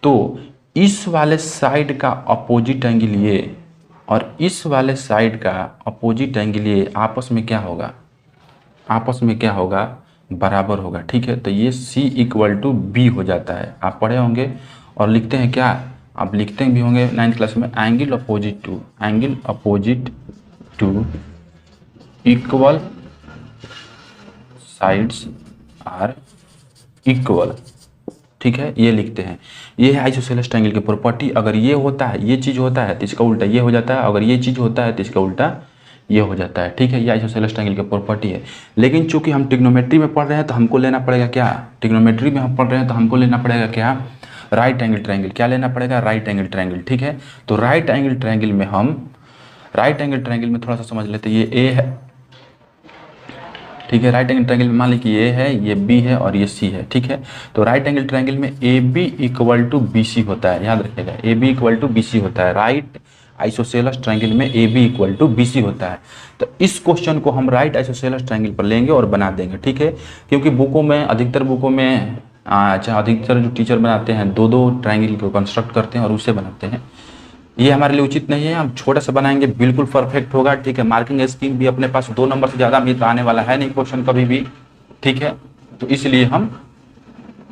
तो इस वाले साइड का अपोजिट एंगल ये और इस वाले साइड का अपोजिट एंगल ये आपस में क्या होगा, आपस में क्या होगा, बराबर होगा, ठीक है। तो ये C = B हो जाता है, आप पढ़े होंगे। और लिखते हैं क्या, आप लिखते भी होंगे 9th क्लास में, angle opposite to equal sides are equal, ठीक है, ये लिखते हैं। ये है आइसोसेलेस ट्रायंगल की प्रॉपर्टी। अगर ये होता है, ये चीज़ होता है तो इसका उल्टा ये हो जाता है, अगर ये चीज़ होता है तो इसका उल्टा ये हो जाता है, ठीक है। ये आइसोसेलेस ट्रायंगल की प्रॉपर्टी है। लेकिन चूंकि हम ट्रिग्नोमेट्री में पढ़ रहे हैं तो हमको लेना पड़ेगा क्या, ट्रिग्नोमेट्री में हम पढ़ रहे हैं तो हमको लेना पड़ेगा क्या, राइट एंगल ट्रायंगल। क्या लेना पड़ेगा, राइट एंगल ट्रायंगल, ठीक है। तो राइट एंगल ट्रायंगल में हम, राइट एंगल ट्रायंगल में थोड़ा सा समझ लेते हैं, ये ए है, ठीक है। राइट एंगल ट्रायंगल में मान ली कि ये है, ये बी है और ये सी है, ठीक है। तो राइट एंगल ट्रायंगल में AB = BC होता है, याद रखिएगा, AB = BC होता है। राइट आइसोसेलेस ट्रायंगल में AB = BC होता है। तो इस क्वेश्चन को हम राइट आइसोसेलेस ट्रायंगल पर लेंगे और बना देंगे, ठीक है। क्योंकि बुकों में, अधिकतर बुकों में, अच्छा, अधिकतर जो टीचर बनाते हैं दो दो ट्रायंगल को कंस्ट्रक्ट करते हैं और उससे बनाते हैं, ये हमारे लिए उचित नहीं है। हम छोटा सा बनाएंगे, बिल्कुल परफेक्ट होगा, ठीक है। मार्किंग स्कीम भी अपने पास 2 नंबर से ज़्यादा अभी आने वाला है नहीं क्वेश्चन कभी भी, ठीक है। तो इसलिए हम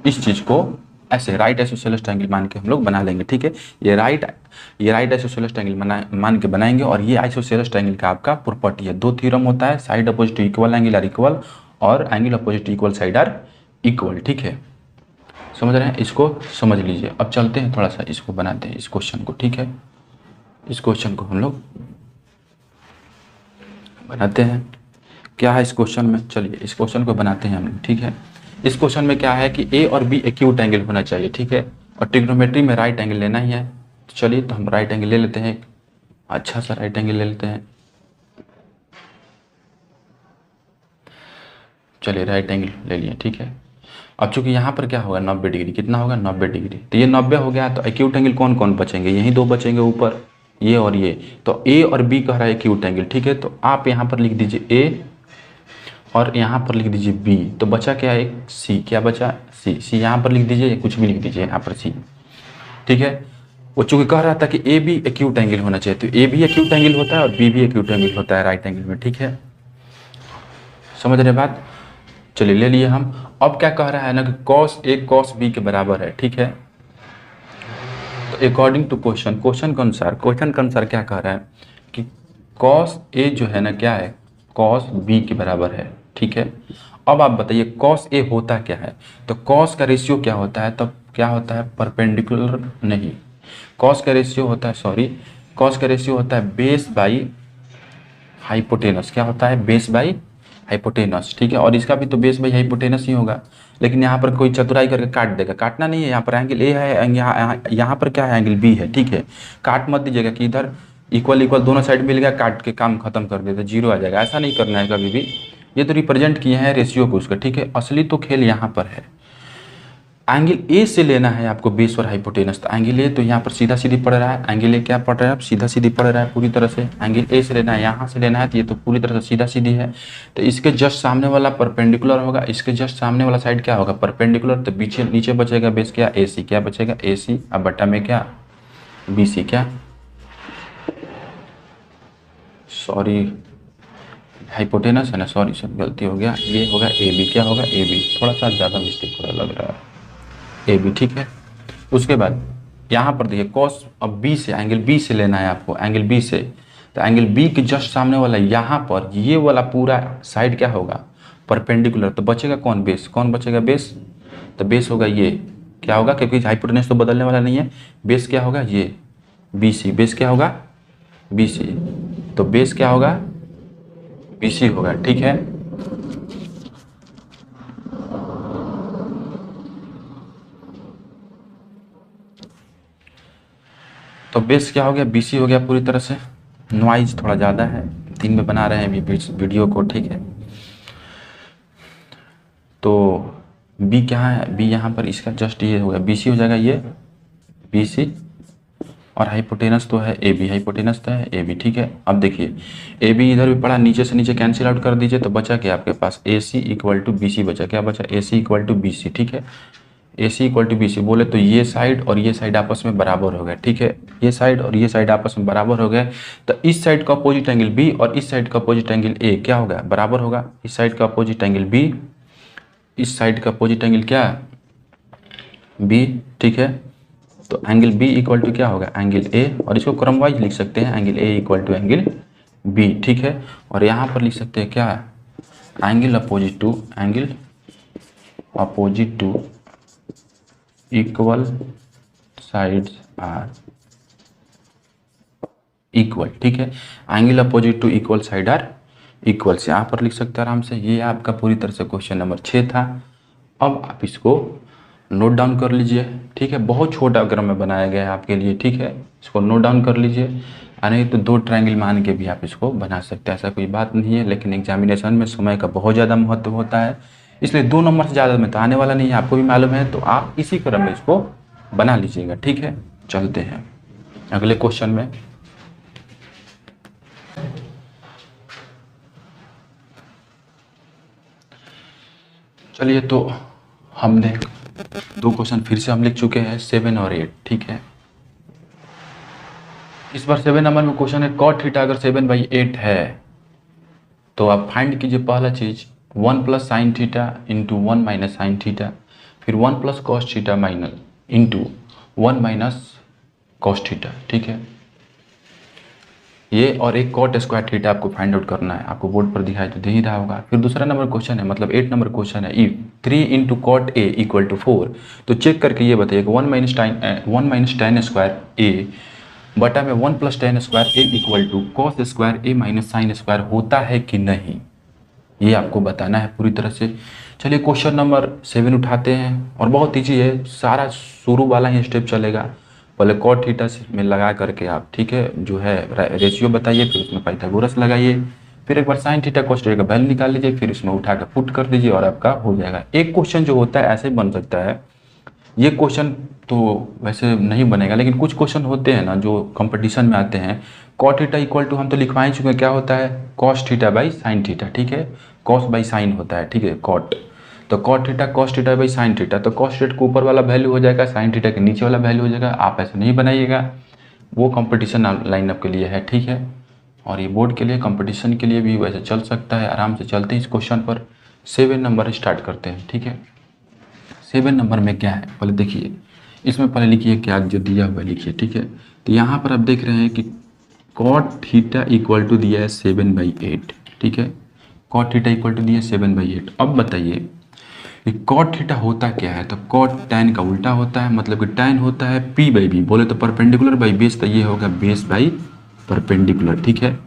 इस चीज़ को ऐसे राइट आइसोसेलेस ट्रायंगल मान के हम लोग बना लेंगे, ठीक है। ये राइट आइसोसेलेस ट्रायंगल मान के बनाएंगे, और ये आइसोसेलेस ट्रायंगल का आपका प्रॉपर्टी है। दो थ्योरम होता है, side opposite to equal angle are equal, और angle opposite to equal side are equal, ठीक है। समझ रहे हैं, इसको समझ लीजिए। अब चलते हैं थोड़ा सा इसको बनाते हैं, इस क्वेश्चन को, ठीक है। इस क्वेश्चन को हम लोग बनाते हैं। क्या है इस क्वेश्चन में, चलिए इस क्वेश्चन को बनाते हैं हम, ठीक है। इस क्वेश्चन में क्या है कि ए और बी एक्यूट एंगल होना चाहिए, ठीक है, और ट्रिग्नोमेट्री में राइट एंगल लेना ही है। तो चलिए तो हम राइट एंगल ले लेते हैं, अच्छा सा राइट एंगल ले लेते हैं। चलिए राइट एंगल ले लिए, ठीक है। अब चूंकि यहाँ पर क्या होगा 90 डिग्री, कितना होगा 90 डिग्री, तो ये 90 हो गया। तो एक्यूट एंगल कौन कौन बचेंगे, यही दो बचेंगे ऊपर, ये और ये। तो ए और बी कह रहा है एक्यूट एंगल, ठीक है। तो आप यहाँ पर लिख दीजिए ए और यहाँ पर लिख दीजिए बी, तो बचा क्या है, एक सी, क्या बचा सी यहाँ पर लिख दीजिए, कुछ भी लिख दीजिए यहाँ पर सी, ठीक है। वो चूंकि कह रहा था कि ए बी एक्यूट एंगल होना चाहिए, तो ए भी एक्यूट एंगल होता है और बी भी एक्यूट एंगल होता है राइट एंगल में, ठीक है। समझ रहे बात, चलिए ले लिए हम। अब क्या कह रहा है ना कि कॉस ए कॉस बी के बराबर है, ठीक है। तो अकॉर्डिंग टू क्वेश्चन के अनुसार क्या कह रहा है कि कॉस ए जो है ना क्या है, कॉस बी के बराबर है, ठीक है। अब आप बताइए कॉस ए होता क्या है, तो कॉस का रेशियो क्या होता है, तब क्या होता है परपेंडिकुलर, नहीं, कॉस का रेशियो होता है बेस बाई हाइपोटेनस, क्या होता है बेस बाई हाइपोटेनस, ठीक है। और इसका भी तो बेस बाई हाइपोटेनस ही होगा, लेकिन यहाँ पर कोई चतुराई करके काट देगा, काटना नहीं है। यहाँ पर एंगल ए है, यहाँ पर क्या है एंगल बी है, ठीक है। काट मत दीजिएगा कि इधर इक्वल दोनों साइड मिल गया, काट के काम खत्म कर देते, जीरो आ जाएगा, ऐसा नहीं करना है कभी भी। ये तो रिप्रेजेंट किए हैं रेशियो को उसका, ठीक है। असली तो खेल यहाँ पर है, एंगल ए से लेना है आपको बेस और हाइपोटेनस। तो एंगल ए तो यहाँ पर सीधा सीधी पड़ रहा है, एंगल ए क्या पड़ रहा है, आप सीधा सीधी पड़ रहा है पूरी तरह से। एंगल ए से लेना है, यहाँ से लेना है, तो ये तो पूरी तरह से सीधा सीधी है। तो इसके जस्ट सामने वाला परपेंडिकुलर होगा, इसके जस्ट सामने वाला साइड क्या होगा परपेंडिकुलर। तो पीछे नीचे बचेगा बेस क्या ए सी, क्या बचेगा ए सी, अब बटा में क्या बी सी, क्या सॉरी हाइपोटेनस है ना, सॉरी सर गलती हो गया, ये होगा ए बी, क्या होगा ए बी, थोड़ा सा ज़्यादा मिस्टेक हो रहा लग रहा है, ए बी, ठीक है। उसके बाद यहाँ पर देखिए कॉस, अब बी से एंगल बी से लेना है आपको, एंगल बी से। तो एंगल बी के जस्ट सामने वाला यहाँ पर ये वाला पूरा साइड क्या होगा परपेंडिकुलर। तो बचेगा कौन बेस, कौन बचेगा बेस, तो बेस होगा ये, क्या होगा क्योंकि हाइपोटेनस तो बदलने वाला नहीं है, बेस क्या होगा ये बी सी, बेस क्या होगा बी सी, तो बेस क्या होगा बी सी होगा, ठीक है। तो बेस क्या हो गया बी सी हो गया पूरी तरह से। नॉइज थोड़ा ज़्यादा है, दिन में बना रहे हैं अभी वीडियो को, ठीक है। तो बी क्या है, बी यहाँ पर इसका जस्ट ये हो गया बी सी हो जाएगा, ये बी सी, और हाइपोटेनस तो है ए बी, हाइपोटेनस तो है ए बी, ठीक है। अब देखिए ए बी इधर भी पड़ा, नीचे से नीचे कैंसिल आउट कर दीजिए, तो बचा क्या आपके पास A C equal to B C बचा, क्या बचा ए सी इक्वल टू बी सी, ठीक है। ए सी इक्वल टू बी सी बोले तो ये साइड और ये साइड आपस में बराबर हो गए, ठीक है। ये साइड और ये साइड आपस में बराबर हो गए, तो इस साइड का अपोजिट एंगल बी और इस साइड का अपोजिट एंगल ए क्या होगा बराबर होगा। इस साइड का अपोजिट एंगल बी, इस साइड का अपोजिट एंगल क्या बी, ठीक है। तो एंगल बी इक्वल टू क्या होगा एंगल ए, और इसको क्रम वाइज लिख सकते हैं, angle A equal to angle B, ठीक है। और यहाँ पर लिख सकते हैं क्या angle opposite to equal sides are equal, ठीक है। Angle opposite to equal side are equal से यहाँ पर लिख सकते हैं आराम से। ये आपका पूरी तरह से क्वेश्चन नंबर 6 था। अब आप इसको नोट डाउन कर लीजिए, ठीक है। बहुत छोटा क्रम में बनाया गया है आपके लिए, ठीक है। इसको नोट डाउन कर लीजिए, नहीं तो 2 ट्रायंगल मान के भी आप इसको बना सकते हैं, ऐसा कोई बात नहीं है। लेकिन एग्जामिनेशन में समय का बहुत ज़्यादा महत्व होता है, इसलिए 2 नंबर से ज़्यादा में तो आने वाला नहीं है, आपको भी मालूम है। तो आप इसी क्रम में इसको बना लीजिएगा, ठीक है। चलते हैं अगले क्वेश्चन में। चलिए तो हमने 2 क्वेश्चन फिर से हम लिख चुके हैं 7 और 8, ठीक है। इस बार 7 नंबर में क्वेश्चन है cot थीटा अगर 7/8 है तो आप फाइंड कीजिए पहला चीज 1 + sin theta into 1 - sin theta. फिर 1 plus cos theta minus into 1 minus cos theta, ठीक है। ये और एक कॉट स्क्वायर थीटा आपको फाइंड आउट करना है, आपको बोर्ड पर दिखाई तो दे ही रहा होगा। फिर दूसरा नंबर क्वेश्चन है, मतलब 8 नंबर क्वेश्चन है, if 3 into cot A equal to 4, तो चेक करके ये बताइएगा 1 माइनस टेन स्क्वायर ए बटा में 1 plus tan square A equal to cos square A minus sine square होता है कि नहीं, ये आपको बताना है पूरी तरह से। चलिए क्वेश्चन नंबर 7 उठाते हैं, और बहुत ईजी है, सारा शुरू वाला ही स्टेप चलेगा। पहले कॉट थीटा में लगा करके आप, ठीक है, जो है रेशियो बताइए, फिर उसमें पाइथागोरस लगाइए, फिर एक बार साइन थीटा कॉस थीटा का वैल्यू निकाल लीजिए, फिर इसमें उठा कर पुट कर दीजिए और आपका हो जाएगा। एक क्वेश्चन जो होता है ऐसे बन सकता है, ये क्वेश्चन तो वैसे नहीं बनेगा, लेकिन कुछ क्वेश्चन होते हैं ना जो कंपटीशन में आते हैं। कॉट थीटा इक्वल टू हम तो लिखवा ही चुके हैं, क्या होता है, cos theta by sine theta, ठीक है, कॉस बाई साइन होता है, ठीक है, कॉट, तो cot theta cos theta by sine theta, तो कॉस थीटा के ऊपर वाला वैल्यू हो जाएगा, साइन थीटा के नीचे वाला वैल्यू हो जाएगा। आप ऐसे नहीं बनाइएगा, वो कंपटीशन लाइनअप के लिए है, ठीक है, और ये बोर्ड के लिए कंपटीशन के लिए भी वैसे चल सकता है। आराम से चलते हैं इस क्वेश्चन पर। 7 नंबर स्टार्ट करते हैं, ठीक है। 7 नंबर में क्या है, पहले देखिए, इसमें पहले लिखिए क्या जो दिया हुआ लिखिए, ठीक है। तो यहाँ पर आप देख रहे हैं कि कॉट थीटा इक्वल टू दिया है 7/8, ठीक है, कॉट थीटा इक्वल टू दिया है 7/8। अब बताइए कि कॉट थीटा होता क्या है, तो कॉट टैन का उल्टा होता है, मतलब कि टैन होता है पी बाई बी, बोले तो परपेंडिकुलर बाई बेस, तो ये होगा बेस बाई परपेंडिकुलर, ठीक है।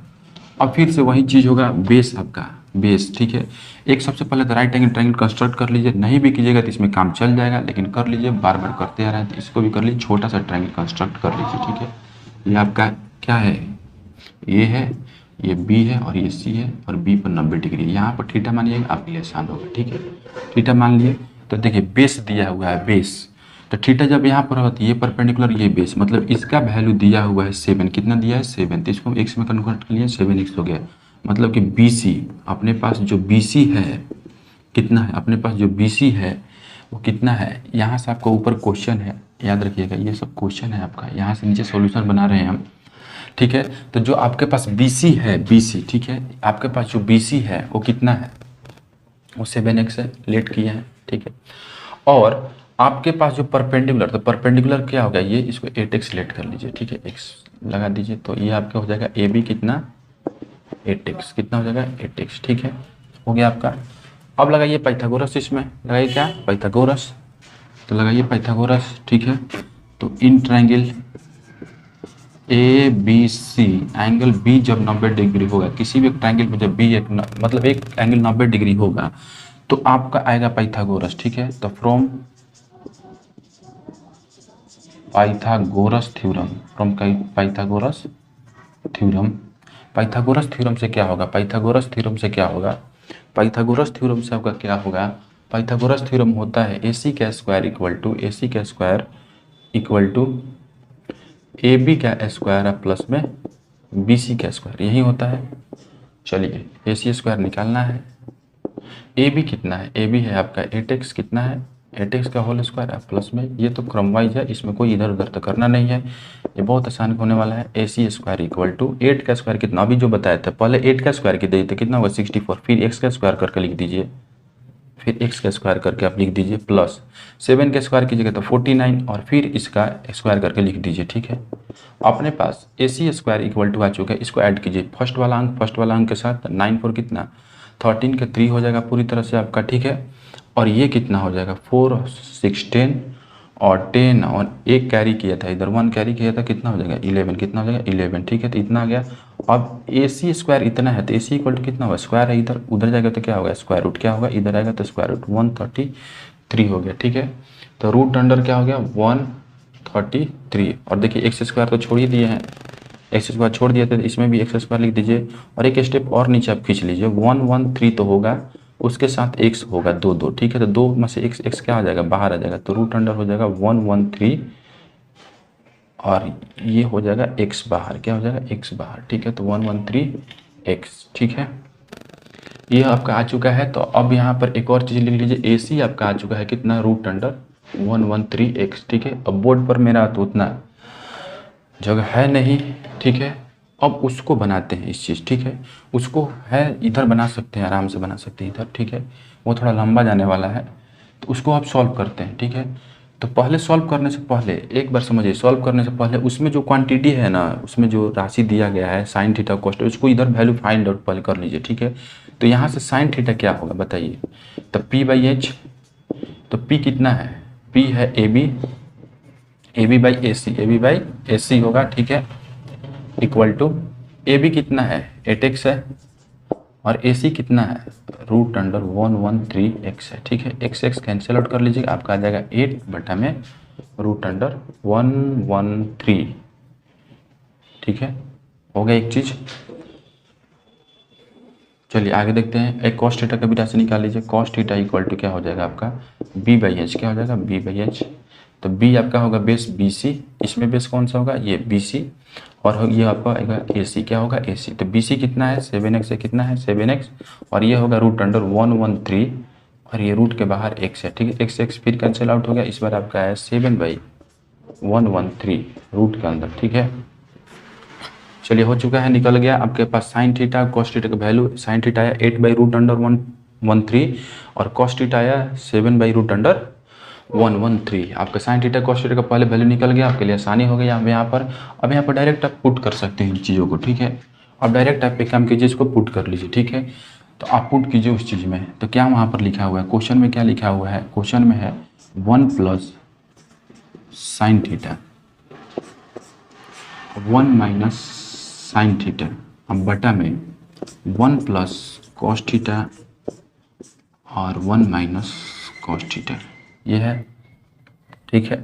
अब फिर से वही चीज़ होगा, बेस आपका बेस, ठीक है। एक सबसे पहले तो राइट एंगल ट्रायंगल कंस्ट्रक्ट कर लीजिए, नहीं भी कीजिएगा तो इसमें काम चल जाएगा, लेकिन कर लीजिए, बार बार करते आ रहे हैं तो इसको भी कर लीजिए, छोटा सा ट्रायंगल कंस्ट्रक्ट कर लीजिए, ठीक है। ये आपका क्या है, ये है, ये बी है और ये सी है, और बी पर 90 डिग्री, यहाँ पर थीटा मानिएगा, आपके लिए आसान होगा, ठीक है। थीटा मान लिए, तो देखिए बेस दिया हुआ है, बेस, तो थीटा जब यहाँ पर होगा तो ये परपेंडिकुलर, ये बेस, मतलब इसका वैल्यू दिया हुआ है 7, कितना दिया है 7, तो इसको हम एक्स में कन्वर्ट कर लिए, 7x हो गया, मतलब कि BC, अपने पास जो BC है कितना है, अपने पास जो BC है वो कितना है, यहाँ से आपका ऊपर क्वेश्चन है, याद रखिएगा ये सब क्वेश्चन है आपका, यहाँ से नीचे सॉल्यूशन बना रहे हैं हम, ठीक है। तो जो आपके पास BC है, BC, ठीक है, आपके पास जो BC है वो कितना है, वो 7x है, लेट किए हैं, ठीक है। और आपके पास जो परपेंडिकुलर, तो परपेंडिकुलर क्या होगा, ये इसको 8x लेट कर लीजिए, ठीक है, x लगा दीजिए, तो ये आपका हो जाएगा AB कितना 8x, कितना हो जाएगा 8x, ठीक है, हो गया आपका। अब लगाइए पाइथागोरस, इसमें लगाइए क्या, पाइथागोरस, तो लगाइए पाइथागोरस, ठीक है। तो in triangle ABC, angle B जब 90 डिग्री होगा, किसी भी ट्रायंगल में जब B मतलब एक एंगल 90 डिग्री होगा, तो आपका आएगा पाइथागोरस, ठीक है। तो from Pythagoras theorem, from Pythagoras theorem, Pythagoras theorem से क्या होगा, पाइथागोरस थ्योरम से क्या होगा, पाइथागोरस थ्योरम से आपका क्या होगा, पाइथागोरस थ्योरम होता है AC का स्क्वायर इक्वल टू, AC का स्क्वायर इक्वल टू AB का स्क्वायर प्लस में BC का स्क्वायर, यही होता है। चलिए AC स्क्वायर निकालना है, AB कितना है, AB है आपका 8x, कितना है 8x का होल स्क्वायर प्लस में, ये तो क्रम वाइज है, इसमें कोई इधर उधर तो करना नहीं है, ये बहुत आसान होने वाला है। AC स्क्वायर इक्वल टू 8 का स्क्वायर कितना, अभी जो बताया था, पहले 8 का स्क्वायर कितना तो कितना होगा 64, फिर x का स्क्वायर करके लिख दीजिए, फिर x का स्क्वायर करके आप लिख दीजिए, प्लस 7 का स्क्वायर कीजिएगा तो 49, और फिर इसका स्क्वायर करके लिख दीजिए, ठीक है। अपने पास AC स्क्वायर इक्वल टू आ चुका है, इसको ऐड कीजिए, फर्स्ट वाला अंक के साथ 9 4 कितना 13 का 3 हो जाएगा पूरी तरह से आपका, ठीक है। और ये कितना हो जाएगा 4 6 10 और 10, और एक कैरी किया था इधर, 1 कैरी किया था, कितना हो जाएगा 11, कितना हो जाएगा 11, ठीक है। तो इतना आ गया। अब AC स्क्वायर इतना है, तो AC इक्वल टू कितना होगा, स्क्वायर है इधर, उधर जाएगा तो क्या होगा स्क्वायर रूट, क्या होगा इधर आएगा तो स्क्वायर रूट 133 हो गया, ठीक है। तो रूट अंडर क्या हो गया 133, और देखिए एक्स स्क्वायर तो छोड़ ही दिए हैं, एक्स स्क्वायर छोड़ दिए थे, तो इसमें भी एक्स स्क्वायर लिख दीजिए, और एक स्टेप और नीचे आप खींच लीजिए, 113 तो होगा, उसके साथ x होगा 2 2, ठीक है। तो 2 में से x क्या आ जाएगा, बाहर आ जाएगा, तो रूट अंडर हो जाएगा 113, और ये हो जाएगा x बाहर, क्या हो जाएगा x बाहर, ठीक है। तो 113x, ठीक है, ये आपका आ चुका है। तो अब यहाँ पर एक और चीज़ लिख लीजिए, AC आपका आ चुका है कितना, रूट अंडर 113x, ठीक है। अब बोर्ड पर मेरा तो उतना जगह है नहीं, ठीक है। अब उसको बनाते हैं इस चीज़, ठीक है, उसको है इधर बना सकते हैं, आराम से बना सकते हैं इधर, ठीक है। वो थोड़ा लंबा जाने वाला है, तो उसको आप सॉल्व करते हैं, ठीक है। तो पहले सॉल्व करने से पहले एक बार समझिए, सॉल्व करने से पहले उसमें जो क्वांटिटी है ना, उसमें जो राशि दिया गया है साइन थीटा कॉस्ट, उसको इधर वैल्यू फाइंड आउट पहले कर लीजिए, ठीक है। तो यहाँ से साइन थीटा क्या होगा बताइए, तो P/H, तो P कितना है, P है AB/AC होगा, ठीक है, इक्वल टू AB कितना है 8x है, और AC कितना है √113x है, ठीक है। x कैंसिल आउट कर लीजिएगा, आपका आ जाएगा 8/√113, ठीक है। हो गया एक चीज़। चलिए आगे देखते हैं, एक कॉस थीटा का भी राशि निकाल लीजिए। कॉस थीटा इक्वल टू क्या हो जाएगा आपका B/H, क्या हो जाएगा B/H, तो B आपका होगा बेस BC, इसमें बेस कौन सा होगा ये BC, और ये आपका आएगा AC, क्या होगा AC, तो BC कितना है 7x है, कितना है 7x, और ये होगा √113, और ये रूट के बाहर x है, ठीक है। x फिर कैंसिल आउट हो गया, इस बार आपका है 7/113 रूट के अंदर, ठीक है। चलिए हो चुका है, निकल गया आपके पास साइन थीटा कॉस थीटा का वैल्यू। साइन थीटा आया 8/√113 और कॉस थीटा आया 7/√113। आपका साइन थीटा कॉस थीटा का पहले वैल्यू निकल गया, आपके लिए आसानी हो गई यहाँ पर। अब यहाँ पर डायरेक्ट आप पुट कर सकते हैं इन चीज़ों को, ठीक है। अब डायरेक्ट आप एक काम कीजिए, इसको पुट कर लीजिए, ठीक है। तो आप पुट कीजिए उस चीज़ में, तो क्या वहाँ पर लिखा हुआ है, क्वेश्चन में क्या लिखा हुआ है, क्वेश्चन में है 1 + साइन थीटा 1 - साइन थीटा, अब बटा में 1 + कॉस थीटा और 1 - कॉस थीटा, ये है, ठीक है।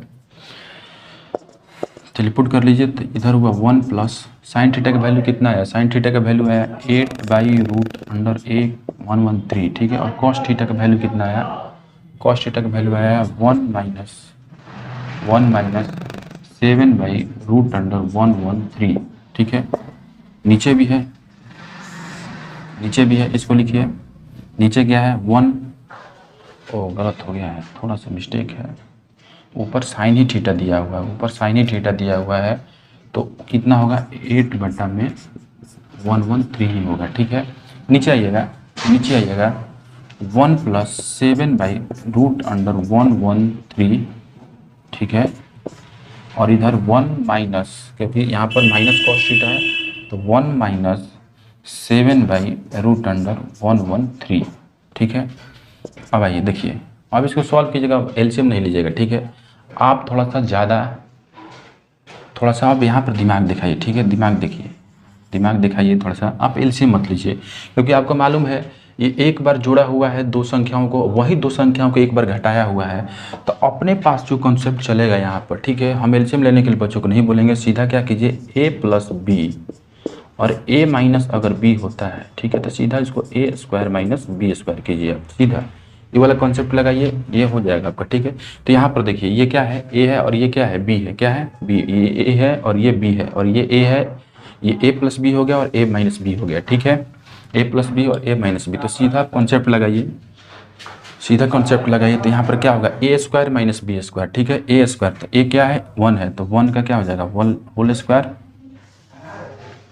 चलिए पुट कर लीजिए, तो इधर हुआ 1 + साइन थीटा का वैल्यू कितना है, साइन थीटा का वैल्यू है 8/√113, ठीक है। और कॉस थीटा का वैल्यू कितना आया, कॉस थीटा का वैल्यू आया 1 - 7/√113, ठीक है। नीचे भी है, इसको लिखिए, नीचे क्या है 1, ओ गलत हो गया है, थोड़ा सा मिस्टेक है, ऊपर साइन ही थीटा दिया हुआ है, तो कितना होगा 8/113 ही होगा, ठीक है। नीचे आइएगा 1 + 7/√113, ठीक है। और इधर 1 - क्योंकि यहाँ पर माइनस कॉस थीटा है, तो 1 - 7/√113, ठीक है। अब आइए देखिए, अब इसको सॉल्व कीजिएगा, एलसीएम नहीं लीजिएगा, ठीक है। आप थोड़ा सा आप यहाँ पर दिमाग दिखाइए, ठीक है, दिमाग दिखाइए थोड़ा सा, आप एलसीएम मत लीजिए, क्योंकि आपको मालूम है ये एक बार जुड़ा हुआ है दो संख्याओं को, वही दो संख्याओं को एक बार घटाया हुआ है, तो अपने पास जो कॉन्सेप्ट चलेगा यहाँ पर, ठीक है। हम एलसीएम लेने के लिए बच्चों को नहीं बोलेंगे, सीधा क्या कीजिए a + b और a - अगर b होता है, ठीक है, तो सीधा इसको a² - b² कीजिए आप, सीधा ये वाला कॉन्सेप्ट लगाइए, ये हो जाएगा आपका, ठीक है। तो यहाँ पर देखिए ये क्या है a है और ये क्या है b है, क्या है b, ये a है और ये b है, और ये a है, ये a + b हो गया और a - b हो गया, ठीक है, a + b और a - b। तो सीधा कॉन्सेप्ट लगाइए, तो यहाँ पर क्या होगा a² - b², ठीक है, a², तो a क्या है 1 है, तो 1 का क्या हो जाएगा 1 होल स्क्वायर,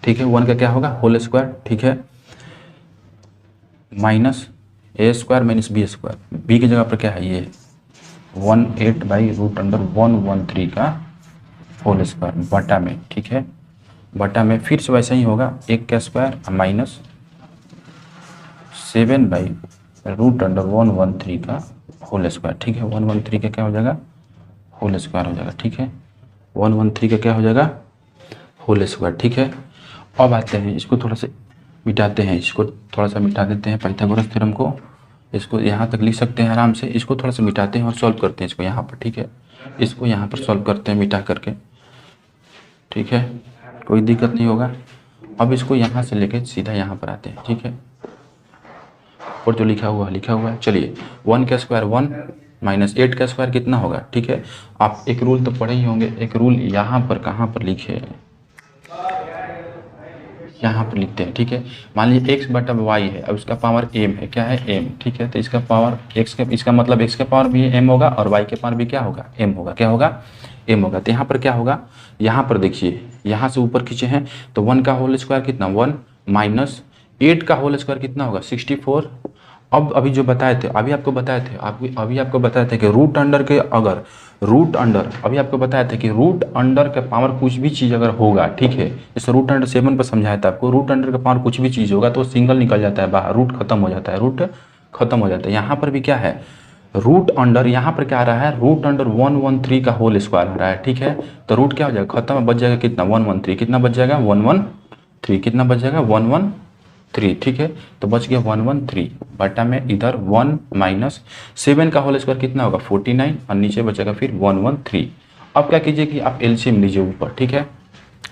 ठीक है, 1 का क्या होगा होल स्क्वायर, ठीक है, माइनस a² - b², b की जगह पर क्या है ये 18/√113 का होल स्क्वायर बटा में, ठीक है, बटा में फिर से वैसा ही होगा 1 का स्क्वायर माइनस 7/√113 का होल स्क्वायर, ठीक है। 113 का क्या हो जाएगा होल स्क्वायर हो जाएगा, ठीक है, 113 का क्या हो जाएगा होल स्क्वायर, ठीक है। अब आते हैं इसको थोड़ा सा मिटाते हैं, मिटा देते हैं पाइथागोरस थ्योरम को, इसको यहाँ तक लिख सकते हैं आराम से, इसको थोड़ा सा मिटाते हैं और सॉल्व करते हैं इसको यहाँ पर, ठीक है। इसको यहाँ पर सॉल्व करते हैं मिटा करके, ठीक है, कोई दिक्कत नहीं होगा। अब इसको यहाँ से लेके सीधा यहाँ पर आते हैं, ठीक है, और जो लिखा हुआ है, चलिए 1 का स्क्वायर 1 - 8 का स्क्वायर कितना होगा, ठीक है। आप एक रूल तो पढ़े ही होंगे, एक रूल यहाँ पर कहाँ पर लिखे, यहाँ पर लिखते हैं, ठीक है। मान लीजिए x/y है, अब इसका पावर m है, क्या है m, ठीक है, तो इसका पावर x का, इसका मतलब x का पावर भी m होगा और y के पावर भी क्या होगा m होगा, क्या होगा m होगा। तो यहाँ पर क्या होगा, यहाँ पर देखिए, यहाँ से ऊपर खींचे हैं तो 1 का होल स्क्वायर कितना 1 - 8 का होल स्क्वायर कितना होगा 64, अब अभी जो बताए थे, अभी आपको बताए थे कि रूट अंडर के अगर रूट अंडर अभी आपको बताया था कि रूट अंडर का पावर कुछ भी चीज़ अगर होगा, ठीक है, जैसे रूट अंडर 7 पर समझाया था आपको, रूट अंडर का पावर कुछ भी चीज़ होगा तो सिंगल निकल जाता है बाहर, रूट खत्म हो जाता है, रूट खत्म हो जाता है। यहाँ पर भी क्या है, रूट अंडर, यहाँ पर क्या आ रहा है, रूट अंडर 113 का होल स्क्वायर आ रहा है, ठीक है। तो रूट क्या हो जाएगा, खत्म, बच जाएगा कितना, 113, कितना बच जाएगा 113, कितना बच जाएगा 113, ठीक है। तो बच गया 113 बटा में इधर 1 माइनस 7 का होल स्क्वायर कितना होगा 49 और नीचे बचेगा फिर 113। अब क्या कीजिए कि आप एलसीएम लीजिए ऊपर, ठीक है।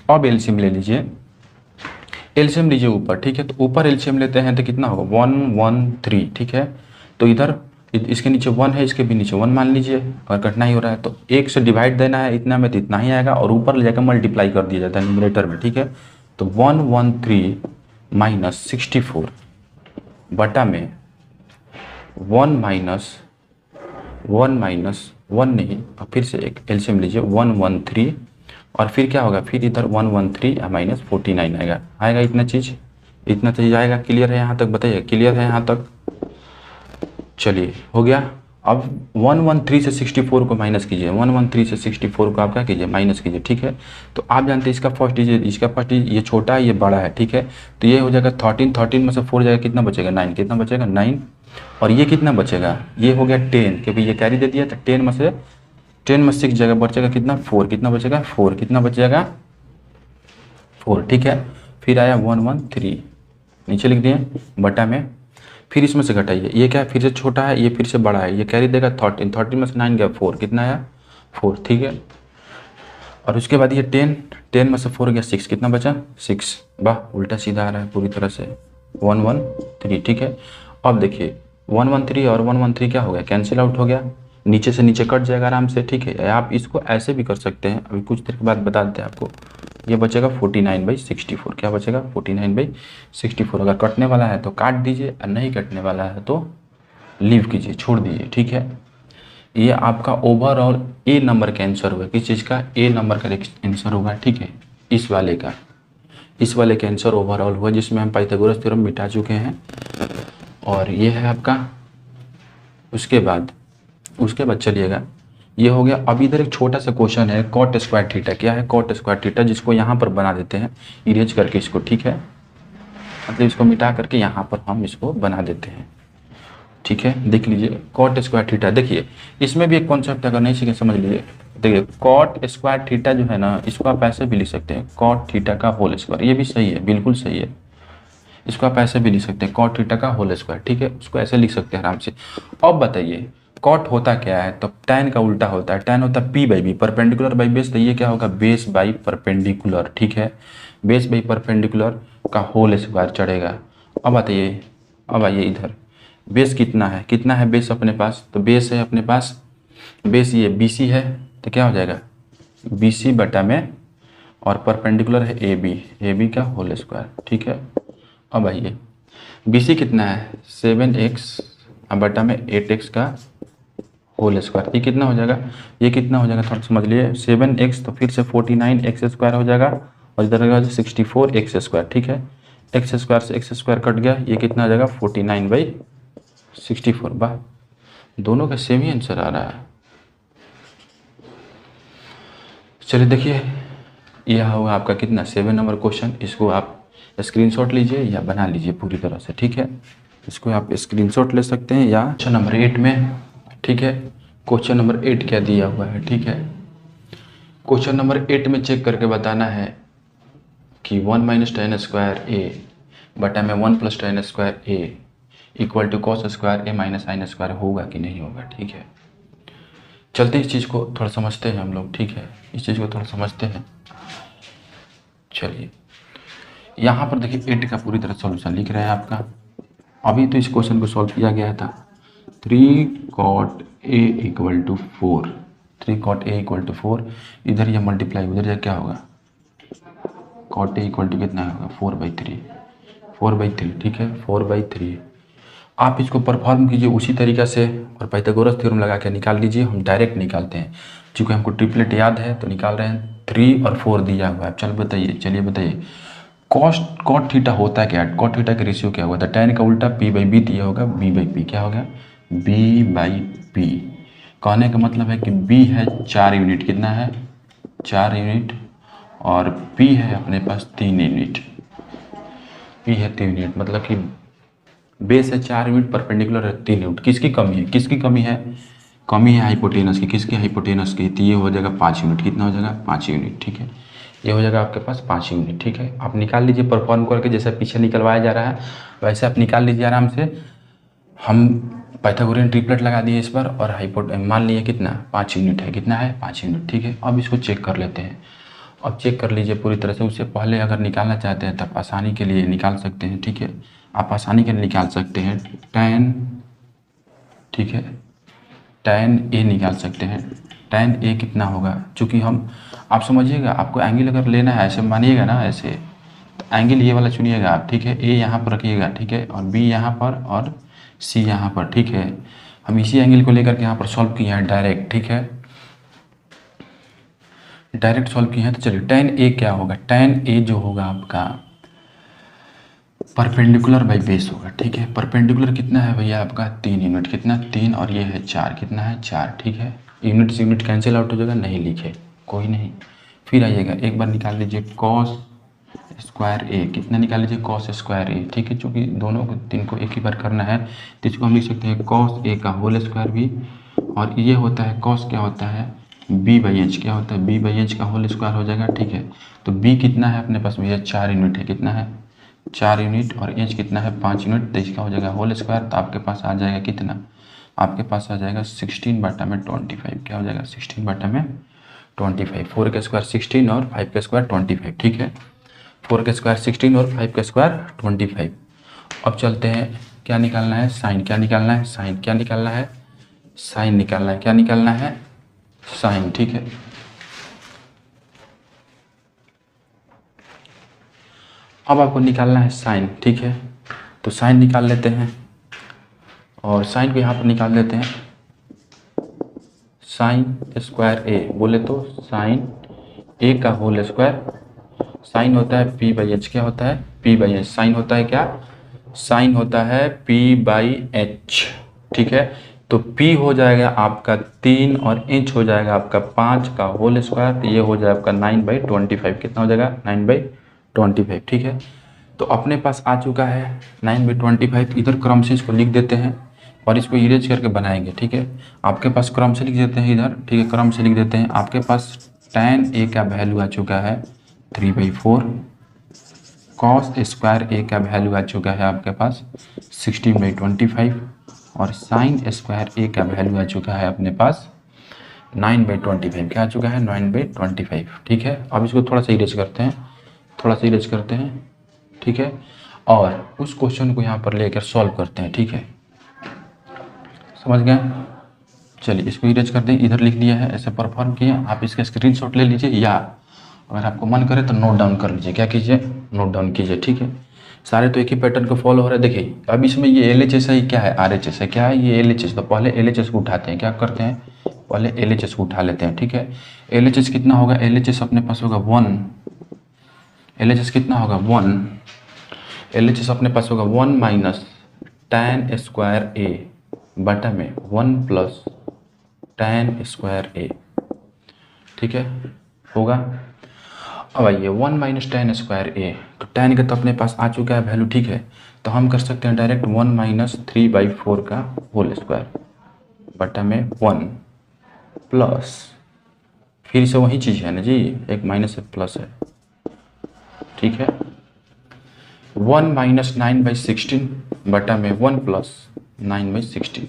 अब एलसीएम ले लीजिए, एलसीएम लीजिए ऊपर, ठीक है। तो ऊपर एलसीएम लेते हैं तो कितना होगा 113, ठीक है। तो इधर इसके नीचे 1 है, इसके भी नीचे 1 मान लीजिए, अगर कटना ही हो रहा है तो 1 से डिवाइड देना है इतना में, तो इतना ही आएगा और ऊपर ले जाकर मल्टीप्लाई कर दिया जाता है न्यूमरेटर में, ठीक है। तो 113 माइनस 64 बटा में 1 माइनस 1 नहीं, और फिर से एक एलसीएम लीजिए 113 और फिर क्या होगा, फिर इधर 113 माइनस 49 आएगा इतना चीज़ आएगा। क्लियर है यहाँ तक, बताइए क्लियर है यहाँ तक। चलिए हो गया। अब 113 से 64 को माइनस कीजिए, 113 से 64 को आप क्या कीजिए, माइनस कीजिए, ठीक है। तो आप जानते हैं इसका फर्स्ट डिजिट ये छोटा है ये बड़ा है, ठीक है। तो ये हो जाएगा 13 में से 4 जाएगा, कितना बचेगा 9, कितना बचेगा 9, और ये कितना बचेगा, ये हो गया 10, क्योंकि ये कैरी दे दिया। तो 10 में 6 जगह बचेगा कितना 4, कितना बचेगा 4, कितना बचेगा 4, ठीक है। फिर आया 113 नीचे लिख दिए बटा में, फिर इसमें से घटाइए, ये क्या है फिर से छोटा है, ये फिर से बड़ा है, ये कैरी देगा 13 में से 9 गया 4, कितना आया 4, ठीक है। और उसके बाद ये 10 में से 4 गया 6, कितना बचा 6, वाह उल्टा सीधा आ रहा है पूरी तरह से 113, ठीक है। अब देखिए 113 और 113 क्या हो गया, कैंसिल आउट हो गया, नीचे से नीचे कट जाएगा आराम से, ठीक है। आप इसको ऐसे भी कर सकते हैं, अभी कुछ देर के बाद बता देते हैं आपको। ये बचेगा 49/64, क्या बचेगा 49/64। अगर कटने वाला है तो काट दीजिए और नहीं कटने वाला है तो लीव कीजिए, छोड़ दीजिए, ठीक है। ये आपका ओवरऑल ए नंबर का आंसर होगा, किस चीज़ का, ए नंबर का आंसर होगा, ठीक है। इस वाले का आंसर ओवरऑल हुआ, जिसमें हम पाइथागोरस थ्योरम मिटा चुके हैं। और ये है आपका, उसके बाद चलिएगा, ये हो गया। अब इधर एक छोटा सा क्वेश्चन है, कॉट स्क्वायर थीटा, क्या है कॉट स्क्वायर थीटा, जिसको यहाँ पर बना देते हैं इरेज करके इसको, ठीक है। मतलब इसको मिटा करके यहाँ पर हम इसको बना देते हैं, ठीक है। देख लीजिए कॉट स्क्वायर थीटा, देखिए इसमें भी एक कॉन्सेप्ट अगर नहीं सीखे समझ लीजिए। देखिए कॉट स्क्वायर थीटा जो है ना, इसको आप ऐसे भी लिख सकते हैं कॉट थीटा का होल स्क्वायर, ये भी सही है, बिल्कुल सही है। इसको आप ऐसे भी लिख सकते हैं कॉट थीटा का होल स्क्वायर, ठीक है, उसको ऐसे लिख सकते हैं आराम से। अब बताइए कॉट होता क्या है, तो टैन का उल्टा होता है, टैन होता है P by B, perpendicular by base, तो ये क्या होगा बेस बाई परपेंडिकुलर, ठीक है। बेस बाई परपेंडिकुलर का होल स्क्वायर चढ़ेगा। अब बताइए, अब आइए इधर, बेस कितना है बेस अपने पास, तो बेस है अपने पास, बेस ये BC है, तो क्या हो जाएगा BC बटा में, और परपेंडिकुलर है AB का होल स्क्वायर, ठीक है। अब आइए BC कितना है 7x बटा में 8x का होल स्क्वायर, ये कितना हो जाएगा, थोड़ा समझ लिए, 7x तो फिर से 49x स्क्वायर हो जाएगा, और इधर 64x स्क्वायर, ठीक है। x स्क्वायर से x स्क्वायर कट गया, ये कितना हो जाएगा 49/64, वाह दोनों का सेम ही आंसर आ रहा है। चलिए देखिए, यह होगा आपका कितना 7 नंबर क्वेश्चन, इसको आप स्क्रीनशॉट लीजिए या बना लीजिए पूरी तरह से, ठीक है। इसको आप स्क्रीनशॉट ले सकते हैं या क्वेश्चन नंबर 8 में, ठीक है। क्वेश्चन नंबर 8 क्या दिया हुआ है, ठीक है। क्वेश्चन नंबर 8 में चेक करके बताना है कि 1 माइनस tan स्क्वायर ए बटा में 1 plus tan square A equal to cos square A minus sine square होगा कि नहीं होगा, ठीक है। चलते इस चीज़ को थोड़ा समझते हैं हम लोग, ठीक है, इस चीज़ को थोड़ा समझते हैं। चलिए यहाँ पर देखिए 8 का पूरी तरह सॉल्यूशन लिख रहा है आपका। अभी तो इस क्वेश्चन को सॉल्व किया गया था, 3 cot A equal to 4, 3 cot A equal to 4, इधर यह मल्टीप्लाई उधर जा क्या होगा, cot A इक्वल टू कितना होगा 4/3, ठीक है 4/3। आप इसको परफॉर्म कीजिए उसी तरीक़ा से और पाइथागोरस थ्योरम लगा के निकाल लीजिए। हम डायरेक्ट निकालते हैं क्योंकि हमको ट्रिपलेट याद है तो निकाल रहे हैं। 3 और 4 दिया हुआ है, चलिए बताइए कॉट थीटा होता क्या है, कॉट थीटा का रेशियो क्या होगा, tan का उल्टा p बाई बी, तो ये होगा b बाई पी, क्या होगा b बाई पी। कहने का मतलब है कि b है 4 यूनिट, कितना है 4 यूनिट, और p है अपने पास 3 यूनिट, p है 3 यूनिट, मतलब कि बेस है 4 यूनिट, परपेंडिकुलर है 3 यूनिट। किसकी कमी है, किसकी कमी है, कमी है हाइपोटेनस की, किसकी हाइपोटेनस की, तो ये हो जाएगा 5 यूनिट, कितना हो जाएगा 5 यूनिट, ठीक है, ये हो जाएगा आपके पास 5 यूनिट, ठीक है। आप निकाल लीजिए परफॉर्म करके, जैसे पीछे निकलवाया जा रहा है वैसे आप निकाल लीजिए आराम से। हम पाइथागोरियन ट्रिपलेट लगा दिए इस पर, और मान लिए कितना 5 यूनिट है, कितना है 5 यूनिट, ठीक है। अब इसको चेक कर लेते हैं, अब चेक कर लीजिए पूरी तरह से। उससे पहले अगर निकालना चाहते हैं तब आसानी के लिए निकाल सकते हैं, ठीक है, आप आसानी के लिए निकाल सकते हैं tan, ठीक है, tan a निकाल सकते हैं। tan a कितना होगा, चूँकि हम, आप समझिएगा, आपको एंगल अगर लेना है ऐसे मानिएगा ना, ऐसे तो एंगल ये वाला चुनिएगा आप, ठीक है, a यहाँ पर रखिएगा, ठीक है, और b यहाँ पर और c यहाँ पर, ठीक है। हम इसी एंगल को लेकर के यहाँ पर सॉल्व किए हैं डायरेक्ट, ठीक है, डायरेक्ट सॉल्व किए हैं। तो चलिए tan a क्या होगा, tan a जो होगा आपका परपेंडिकुलर बाई बेस होगा, ठीक है। परपेंडिकुलर कितना है भैया आपका 3 यूनिट, कितना 3, और ये है 4, कितना है 4, ठीक है। यूनिट से यूनिट कैंसिल आउट हो जाएगा, नहीं लिखे कोई नहीं। फिर आइएगा एक बार निकाल लीजिए कॉस स्क्वायर ए, कितना निकाल लीजिए कॉस स्क्वायर ए, ठीक है, चूँकि दोनों को 3 को एक ही बार करना है तो इसको हम लिख सकते हैं कॉस ए का होल स्क्वायर भी, और ये होता है कॉस, क्या होता है बी बाई एच, क्या होता है बी बाई एच का होल स्क्वायर हो जाएगा, ठीक है। तो बी कितना है अपने पास भैया 4 यूनिट है, कितना है 4 यूनिट, और एच कितना है 5 यूनिट, तो इसका हो जाएगा होल स्क्वायर, तो आपके पास आ जाएगा कितना, आपके पास आ जाएगा 16/25, क्या हो जाएगा 16/25, 4 का स्क्वायर 16 और 5 का स्क्वायर 25, ठीक है, 4 का स्क्वायर 16 और 5 का स्क्वायर 25। अब चलते हैं, क्या निकालना है साइन, क्या निकालना है साइन, क्या निकालना है साइन, निकालना है, क्या निकालना है साइन, ठीक है। अब आपको निकालना है साइन, ठीक है, तो साइन निकाल लेते हैं, और साइन को यहाँ पर निकाल देते हैं, साइन स्क्वायर ए, बोले तो साइन ए का होल स्क्वायर, साइन होता है p बाई एच, क्या होता है p बाई एच, साइन होता है क्या, साइन होता है p बाई एच, ठीक है। तो p हो जाएगा आपका 3 और h हो जाएगा आपका 5 का होल स्क्वायर, तो ये हो जाएगा आपका 9/25, कितना हो जाएगा 9/25, ठीक है। तो अपने पास आ चुका है 9/25, इधर क्रम से इसको लिख देते हैं और इसको इरेज करके बनाएंगे, ठीक है। आपके पास क्रम से लिख देते हैं इधर, ठीक है, क्रम से लिख देते हैं। आपके पास tan a का वैल्यू आ चुका है 3/4, कॉस स्क्वायर ए का वैल्यू आ चुका है आपके पास 16/25, और साइन स्क्वायर ए का वैल्यू आ चुका है अपने पास 9/25, क्या आ चुका है 9/25, ठीक है। अब इसको थोड़ा सा इरेज करते हैं, थोड़ा सा इरेज करते हैं, ठीक है, और उस क्वेश्चन को यहाँ पर लेकर सॉल्व करते हैं, ठीक है, समझ गए। चलिए इसको इरेज करते हैं, इधर लिख लिया है, ऐसे परफॉर्म किया। आप इसका स्क्रीनशॉट ले लीजिए, या अगर आपको मन करे तो नोट डाउन कर लीजिए, क्या कीजिए नोट डाउन कीजिए, ठीक है। सारे तो एक ही पैटर्न को फॉलो हो रहा है। देखिए अब इसमें ये LHS है, क्या है RHS है, क्या है ये LHS, तो पहले LHS को उठाते हैं, क्या करते हैं पहले LHS को उठा लेते हैं, ठीक है। LHS कितना होगा, LHS अपने पास होगा 1, LHS कितना होगा 1, LHS अपने पास होगा 1 माइनस tan स्क्वायर ए बटा में 1 प्लस tan स्क्वायर ए, ठीक है, होगा। अब आइए 1 माइनस tan स्क्वायर ए, तो tan का तो अपने पास आ चुका है वैल्यू, ठीक है, तो हम कर सकते हैं डायरेक्ट 1 माइनस 3/4 का होल स्क्वायर बटा में 1 प्लस, फिर से वही चीज़ है ना जी, एक माइनस एक प्लस है, ठीक है, 1 माइनस 9/16 बटा में 1 प्लस 9/16,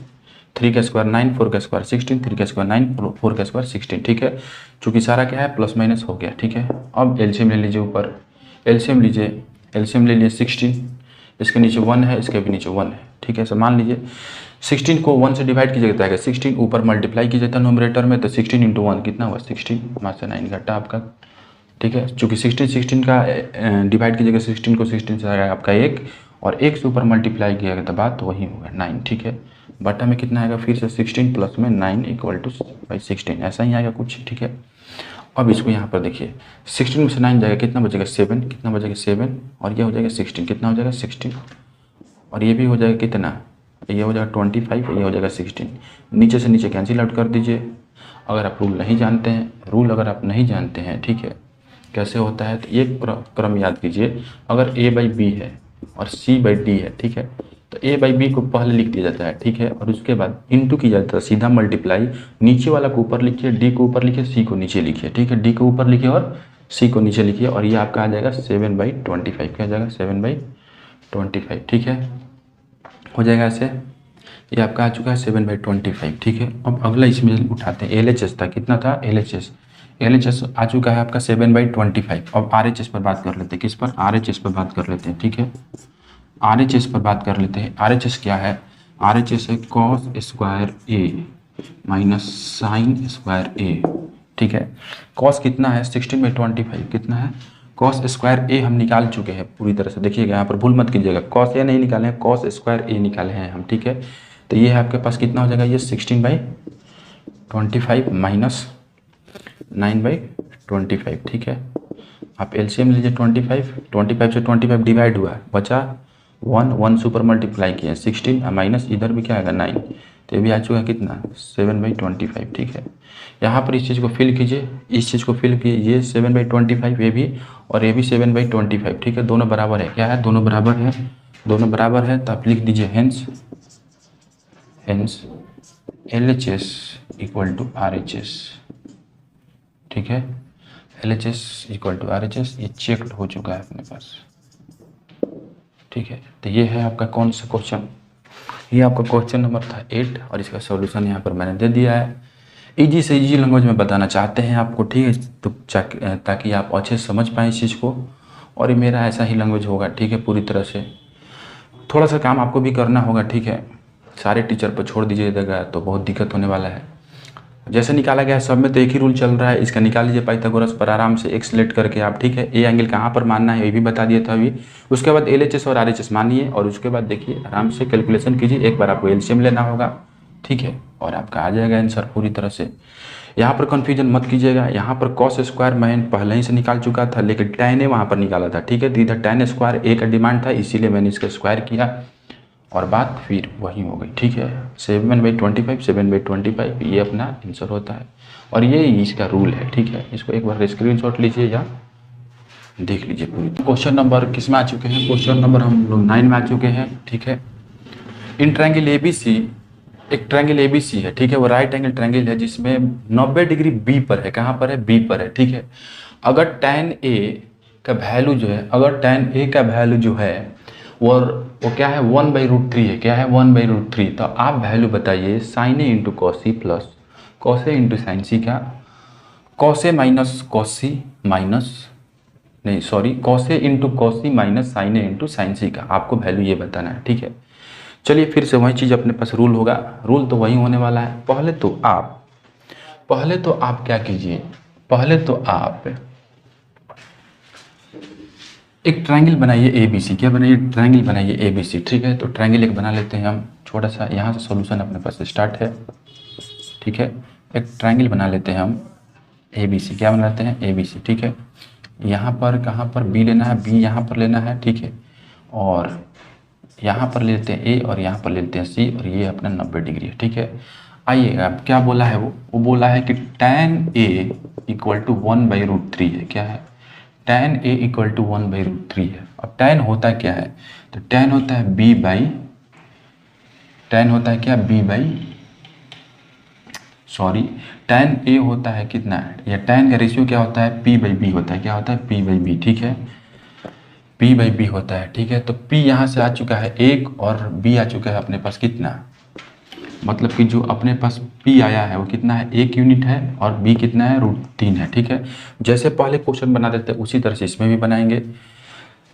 3 का स्क्वायर 9, 4 का स्क्वायर 16, 3 का स्क्वायर 9, 4 का स्क्वायर 16, ठीक है। चूँकि सारा क्या है प्लस माइनस हो गया, ठीक है। अब एलसीएम ले लीजिए, ऊपर एलसीएम लीजिए, एलसीएम ले लिए 16, इसके नीचे 1 है, इसके भी नीचे 1 है, ठीक है। सर मान लीजिए 16 को 1 से डिवाइड कीजिएगा तो आएगा 16, ऊपर मल्टीप्लाई कीजिए था नोमरेटर में, तो 16 × 1 कितना हुआ 16, वहाँ से 9 घटा आपका, ठीक है। चूँकि 16 का डिवाइड कीजिएगा 16 को 16 से आएगा आपका 1, और 1 से ऊपर मल्टीप्लाई किया तो बात तो वही होगा 9, ठीक है। बटा में कितना आएगा फिर से 16 प्लस में 9 = 16, ऐसा ही आएगा कुछ, ठीक है। अब इसको यहाँ पर देखिए 16 में से 9 जाएगा, कितना बचेगा 7, कितना बचेगा 7, और ये हो जाएगा 16, कितना हो जाएगा 16, और ये भी हो जाएगा कितना, ये हो जाएगा 25, ये हो जाएगा 16। नीचे से नीचे कैंसिल आउट कर दीजिए। अगर आप रूल नहीं जानते हैं, रूल अगर आप नहीं जानते हैं, ठीक है, कैसे होता है, तो एक क्रम याद कीजिए। अगर a/b है और c/d है, ठीक है, तो a/b को पहले लिख दिया जाता है, ठीक है, और उसके बाद इंटू किया जाता है, सीधा मल्टीप्लाई, नीचे वाला को ऊपर लिखिए, d को ऊपर लिखिए, c को नीचे लिखिए, ठीक है, d को ऊपर लिखिए और c को नीचे लिखिए, और ये आपका आ जाएगा 7/25, क्या आ जाएगा 7/25, ठीक है, हो जाएगा ऐसे। ये आपका आ चुका है 7/25, ठीक है। अब अगला इसमें उठाते हैं, LHS था, कितना था LHS आ चुका है आपका 7/25। अब RHS पर बात कर लेते हैं, किस पर, RHS पर बात कर लेते हैं, ठीक है, RHS पर बात कर लेते हैं। RHS क्या है, RHS है cos square A minus sine square A, ठीक है। cos कितना है 16/25, कितना है cos स्क्वायर A हम निकाल चुके हैं पूरी तरह से, देखिएगा यहाँ पर भूल मत कीजिएगा, cos A नहीं निकाले हैं, cos स्क्वायर A निकाले हैं हम, ठीक है। तो ये है आपके पास कितना हो जाएगा, ये 16/25 माइनस 9/25, ठीक है। आप एलसीएम लीजिए 25 से 25 डिवाइड हुआ, बचा 1 से ऊपर मल्टीप्लाई किया 16, माइनस इधर भी क्या आएगा 9, तो ये भी आ चुका है कितना 7/25, ठीक है। यहाँ पर इस चीज़ को फिल कीजिए, इस चीज़ को फिल कीजिए, ये 7/25 ये भी, और ये भी 7/25, ठीक है, दोनों बराबर है, क्या है, दोनों बराबर है, दोनों बराबर है, तो आप लिख दीजिए hence LHS equal to RHS, ठीक है, LHS इक्वल टू RHS, ये चेक्ड हो चुका है अपने पास, ठीक है। तो ये है आपका कौन सा क्वेश्चन, ये आपका क्वेश्चन नंबर था 8, और इसका सॉल्यूशन यहाँ पर मैंने दे दिया है। इजी से इजी लैंग्वेज में बताना चाहते हैं आपको, ठीक है, तो ताकि आप अच्छे से समझ पाएँ इस चीज़ को, और ये मेरा ऐसा ही लैंग्वेज होगा, ठीक है, पूरी तरह से। थोड़ा सा काम आपको भी करना होगा, ठीक है, सारे टीचर पर छोड़ दीजिएगा तो बहुत दिक्कत होने वाला है। जैसे निकाला गया है सब में तो एक ही रूल चल रहा है, इसका निकाल लीजिए पाइथागोरस पर आराम से एक सिलेक्ट करके आप, ठीक है। ए एंगल कहाँ पर मानना है ये भी बता दिया था अभी। उसके बाद LHS और RHS मानिए, और उसके बाद देखिए आराम से कैलकुलेशन कीजिए, एक बार आपको एलसीएम लेना होगा, ठीक है, और आपका आ जाएगा आंसर पूरी तरह से। यहाँ पर कन्फ्यूजन मत कीजिएगा, यहाँ पर cos स्क्वायर मैं पहले ही से निकाल चुका था, लेकिन tan A वहाँ पर निकाला था, ठीक है, तो इधर tan स्क्वायर A का डिमांड था, इसीलिए मैंने इसका स्क्वायर किया, और बात फिर वही हो गई, ठीक है। 7/25 ये अपना आंसर होता है, और ये इसका रूल है, ठीक है। इसको एक बार स्क्रीनशॉट लीजिए या देख लीजिए पूरी। क्वेश्चन नंबर किस में आ चुके हैं, क्वेश्चन नंबर हम लोग 9 में आ चुके हैं, ठीक है। इन ट्रायंगल ABC, एक ट्रायंगल ABC है, ठीक है, वो राइट एंगल ट्रायंगल है जिसमें 90 डिग्री B पर है, कहाँ पर है, B पर है, ठीक है। अगर tan A का वैल्यू जो है, अगर tan A का वैल्यू जो है वो क्या है 1/√3 है, क्या है 1/√3, तो आप वैल्यू बताइए sin A into cos C plus cos A into sine C का, cos A minus cos C minus नहीं sorry cos A into cos C minus sine A into sine C का, आपको वैल्यू ये बताना है, ठीक है। चलिए फिर से वही चीज़ अपने पास रूल होगा, रूल तो वही होने वाला है। पहले तो आप क्या कीजिए, पहले तो आप एक ट्रायंगल बनाइए ABC, क्या बनाइए, ट्रायंगल बनाइए ABC, ठीक है। तो ट्रायंगल एक बना लेते हैं हम, छोटा सा यहाँ से सॉल्यूशन अपने पास स्टार्ट है, ठीक है। एक ट्रायंगल बना लेते हैं हम ABC, क्या बनाते हैं ABC, ठीक है। यहाँ पर कहाँ पर B लेना है, B यहाँ पर लेना है, ठीक है, और यहाँ पर लेते हैं A और यहाँ पर लेते हैं C, और ये अपना 90 डिग्री है, ठीक है। आइएगा अब क्या बोला है, वो बोला है कि tan A इक्वल टू 1/√3 है, क्या है tan A इक्वल टू 1/√3 है। अब tan होता है क्या है, तो tan होता है tan A होता है कितना है, या tan का रेशियो क्या होता है P/B होता है, क्या होता है P/B, ठीक है, P/B होता है, ठीक है। तो P यहाँ से आ चुका है 1 और B आ चुका है अपने पास कितना, मतलब कि जो अपने पास P आया है वो कितना है 1 यूनिट है, और B कितना है √3 है, ठीक है। जैसे पहले क्वेश्चन बना देते हैं उसी तरह से इसमें भी बनाएंगे।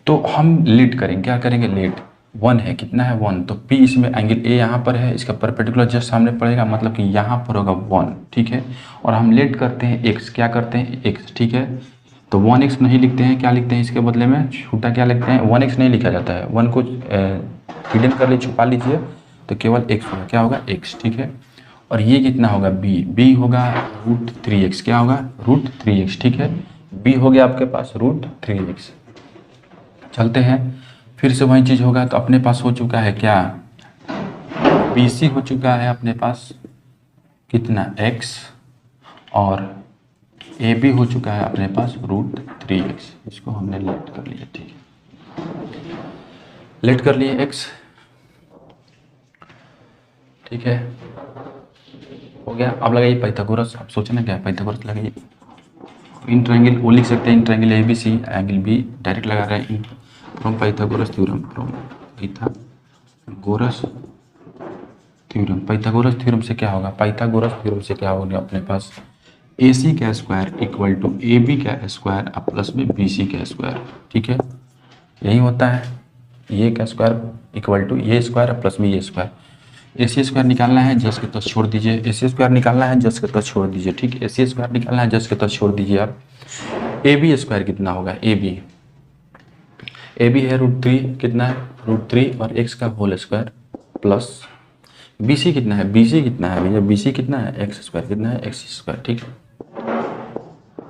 तो हम लेट करेंगे, क्या करेंगे, लेट 1 है, कितना है 1, तो P इसमें एंगल A यहाँ पर है, इसका परपेंडिकुलर जस्ट सामने पड़ेगा, मतलब कि यहाँ पर होगा 1, ठीक है। और हम लेट करते हैं x, क्या करते हैं x, ठीक है। तो 1x नहीं लिखते हैं, क्या लिखते हैं इसके बदले में, छोटा क्या लिखते हैं, 1x नहीं लिखा जाता है, 1 को हिडन कर लीजिए, छुपा लीजिए, तो केवल x होगा, क्या होगा x, ठीक है। और ये कितना होगा बी, बी होगा √3x, क्या होगा √3x, ठीक है। बी हो गया आपके पास √3x। चलते हैं, फिर से वही चीज़ होगा। तो अपने पास हो चुका है क्या, बी सी हो चुका है अपने पास कितना x, और ए बी हो चुका है अपने पास √3x। इसको हमने लेट कर लिया, ठीक है, लेट कर लिए x, ठीक है, हो गया। अब लगाइए पाइथागोरस। आप सोचना क्या है, पाइथागोरस लगाइए। इन ट्रायंगल ओ लिख सकते हैं, in triangle A B C, angle B direct लगा रहे हैं from Pythagoras theorem, from Pythagoras theorem. Pythagoras theorem से क्या होगा, पाइथागोरस थ्योरम से क्या होगा अपने पास ए सी का square equal to A B का स्क्वायर प्लस में बी सी का स्क्वायर, ठीक है, यही होता है। ये का स्क्वायर इक्वल टू ये स्क्वायर प्लस में ये स्क्वायर। ए सी स्क्वायर निकालना है, जस्ट के तस छोड़ दीजिए, ए सी स्क्वायर निकालना है, जस्ट के तस छोड़ दीजिए, ठीक है, ए सी स्क्वायर निकालना है, जस्ट के तस छोड़ दीजिए आप। ए बी स्क्वायर कितना होगा, ए बी है √3, कितना है √3 और x का whole square, plus B C कितना है, बी सी कितना है भैया, बी सी कितना है एक्स स्क्वायर, कितना है एक्स स्क्वायर, ठीक है।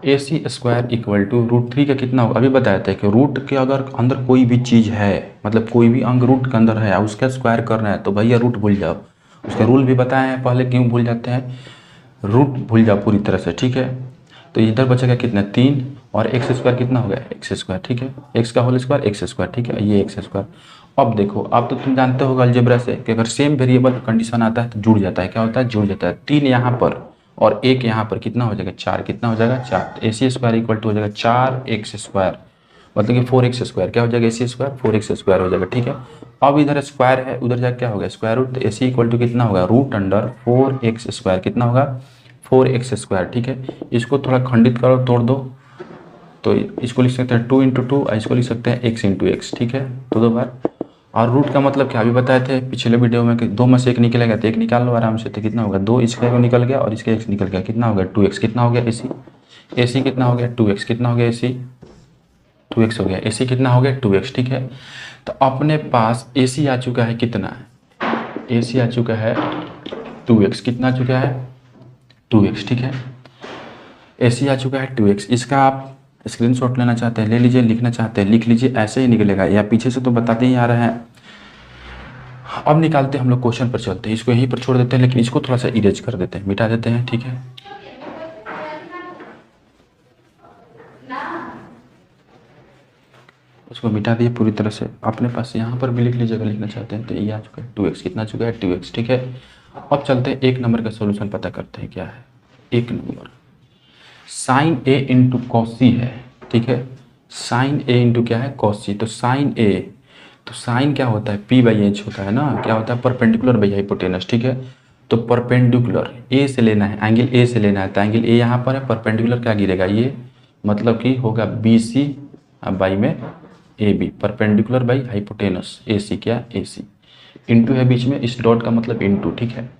ए सी स्क्वायर इक्वल टू √3 का कितना होगा, अभी बताया था कि रूट के अगर अंदर कोई भी चीज़ है, मतलब कोई भी अंग रूट के अंदर है, उसका स्क्वायर करना है तो भैया रूट भूल जाओ। उसका रूल भी बताए हैं पहले, क्यों भूल जाते हैं, रूट भूल जाओ पूरी तरह से, ठीक है। तो इधर बचेगा कितना 3, और एक्स स्क्वायर कितना हो गया एक्स स्क्वायर, ठीक है, एक्स का होल स्क्वायर एक्स स्क्वायर, ठीक है, ये एक्स स्क्वायर। अब देखो, अब तो तुम जानते हो अलजेब्रा से कि अगर सेम वेरिएबल कंडीशन आता है तो जुड़ जाता है, क्या होता है जुड़ जाता है। 3 यहाँ पर और 1 यहाँ पर कितना हो जाएगा 4, कितना हो जाएगा 4। तो ए सी स्क्वायर इक्वल टू हो जाएगा 4x स्क्वायर, मतलब कि 4x स्क्वायर, क्या हो जाएगा ए सी स्क्वायर 4x स्क्वायर हो जाएगा, ठीक है। अब इधर स्क्वायर है, उधर जाकर क्या होगा स्क्वायर रूट, तो ए सी इक्वल टू कितना होगा √4x स्क्वायर, कितना होगा 4x स्क्वायर, ठीक है। इसको थोड़ा खंडित करो, तोड़ दो, तो इसको लिख सकते हैं 2 × 2, इसको लिख सकते हैं x × x, ठीक है, दो बार। और रूट का मतलब क्या अभी बताए थे पिछले वीडियो में कि 2 में से 1 निकलेगा, तो 1 निकाल लो आराम से, तो कितना होगा 2, इसका निकल गया और इसका x निकल गया, कितना हो गया 2x, कितना हो गया ए सी कितना हो गया 2x, कितना हो गया ए सी 2x हो गया, ए सी कितना हो गया 2x, ठीक है। तो अपने पास ए सी आ चुका है कितना, ए सी आ चुका है 2x, कितना आ चुका है 2x, ठीक है, ए सी आ चुका है 2x। इसका आप स्क्रीनशॉट लेना चाहते हैं ले लीजिए, लिखना चाहते हैं लिख लीजिए, ऐसे ही निकलेगा, या पीछे से तो बताते ही आ रहे हैं। अब निकालते हैं हम लोग, क्वेश्चन पर चलते हैं, इसको यहीं पर छोड़ देते हैं, लेकिन इसको थोड़ा सा इरेज कर देते हैं, मिटा देते हैं, ठीक है। उसको मिटा दिए पूरी तरह से। अपने पास यहाँ पर भी लिख लीजिएगा, लिखना चाहते हैं तो ये आ चुका है 2x, कितना आ चुका है 2x, ठीक है। अब चलते हैं 1 नंबर का सोल्यूशन पता करते हैं क्या है। 1 number sign A into quasi है, ठीक है, साइन ए इंटू क्या है कॉसी। तो साइन ए, तो साइन क्या होता है p/h होता है ना, क्या होता है परपेंडिकुलर बाई हाइपोटेनस, ठीक है। तो परपेंडिकुलर ए से लेना है, एंगल ए से लेना है, तो एंगल ए यहाँ पर है, परपेंडिकुलर क्या गिरेगा ये, मतलब कि होगा बी सी बाई में A B, perpendicular by hypotenuse A C, क्या ए सी, इंटू है बीच में, इस डॉट का मतलब इंटू, ठीक है।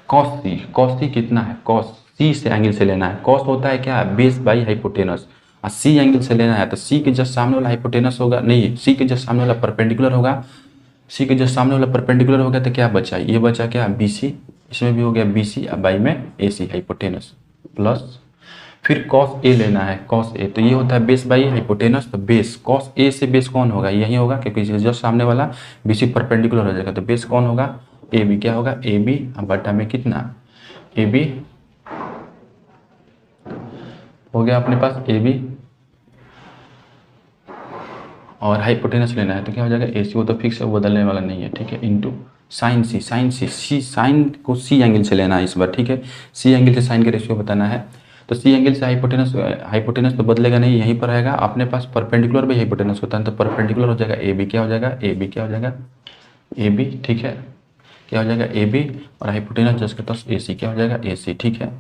कॉस सी कितना है, कॉस सी से एंगल से लेना है, कॉस होता है क्या बेस बाई हाइपोटेनस, और सी एंगल से लेना है तो सी के जस्ट सामने वाला हाइपोटेनस होगा, नहीं सी के जस्ट सामने वाला परपेंडिकुलर होगा, सी के जस्ट सामने वाला परपेंडिकुलर होगा, तो क्या बचा ये बचा क्या बी सी, इसमें भी हो गया बी सी बाई में ए सी हाइपोटेनस, प्लस फिर कॉस ए लेना है, कॉस ए, तो ये होता है बेस बाई हाइपोटेनस, तो बेस कॉस ए से बेस कौन होगा यही होगा, क्योंकि जस्ट सामने वाला बी सी परपेंडिकुलर हो जाएगा, तो बेस कौन होगा ए बी, क्या होगा ए बी बटा में कितना ए बी हो गया अपने पास ए बी, और हाइपोटेनस लेना है तो क्या हो जाएगा ए सी, वो तो फिक्स है, वो बदलने वाला नहीं है, ठीक है, इंटू साइन सी, सी साइन को सी एंगल से लेना है इस बार, ठीक है, सी एंगल से साइन का रेशियो बताना है। तो सी एंगल से हाइपोटेनस तो बदलेगा नहीं, यहीं पर आएगा, अपने पास परपेंडिकुलर भी हाइपोटेनस होता है, तो परपेंडिकुलर हो जाएगा ए बी, क्या हो जाएगा ए बी, क्या हो जाएगा ए बी, ठीक है, क्या हो जाएगा ए बी, और हाइपोटेनस जस्ट का ए सी, क्या हो जाएगा ए सी, ठीक है।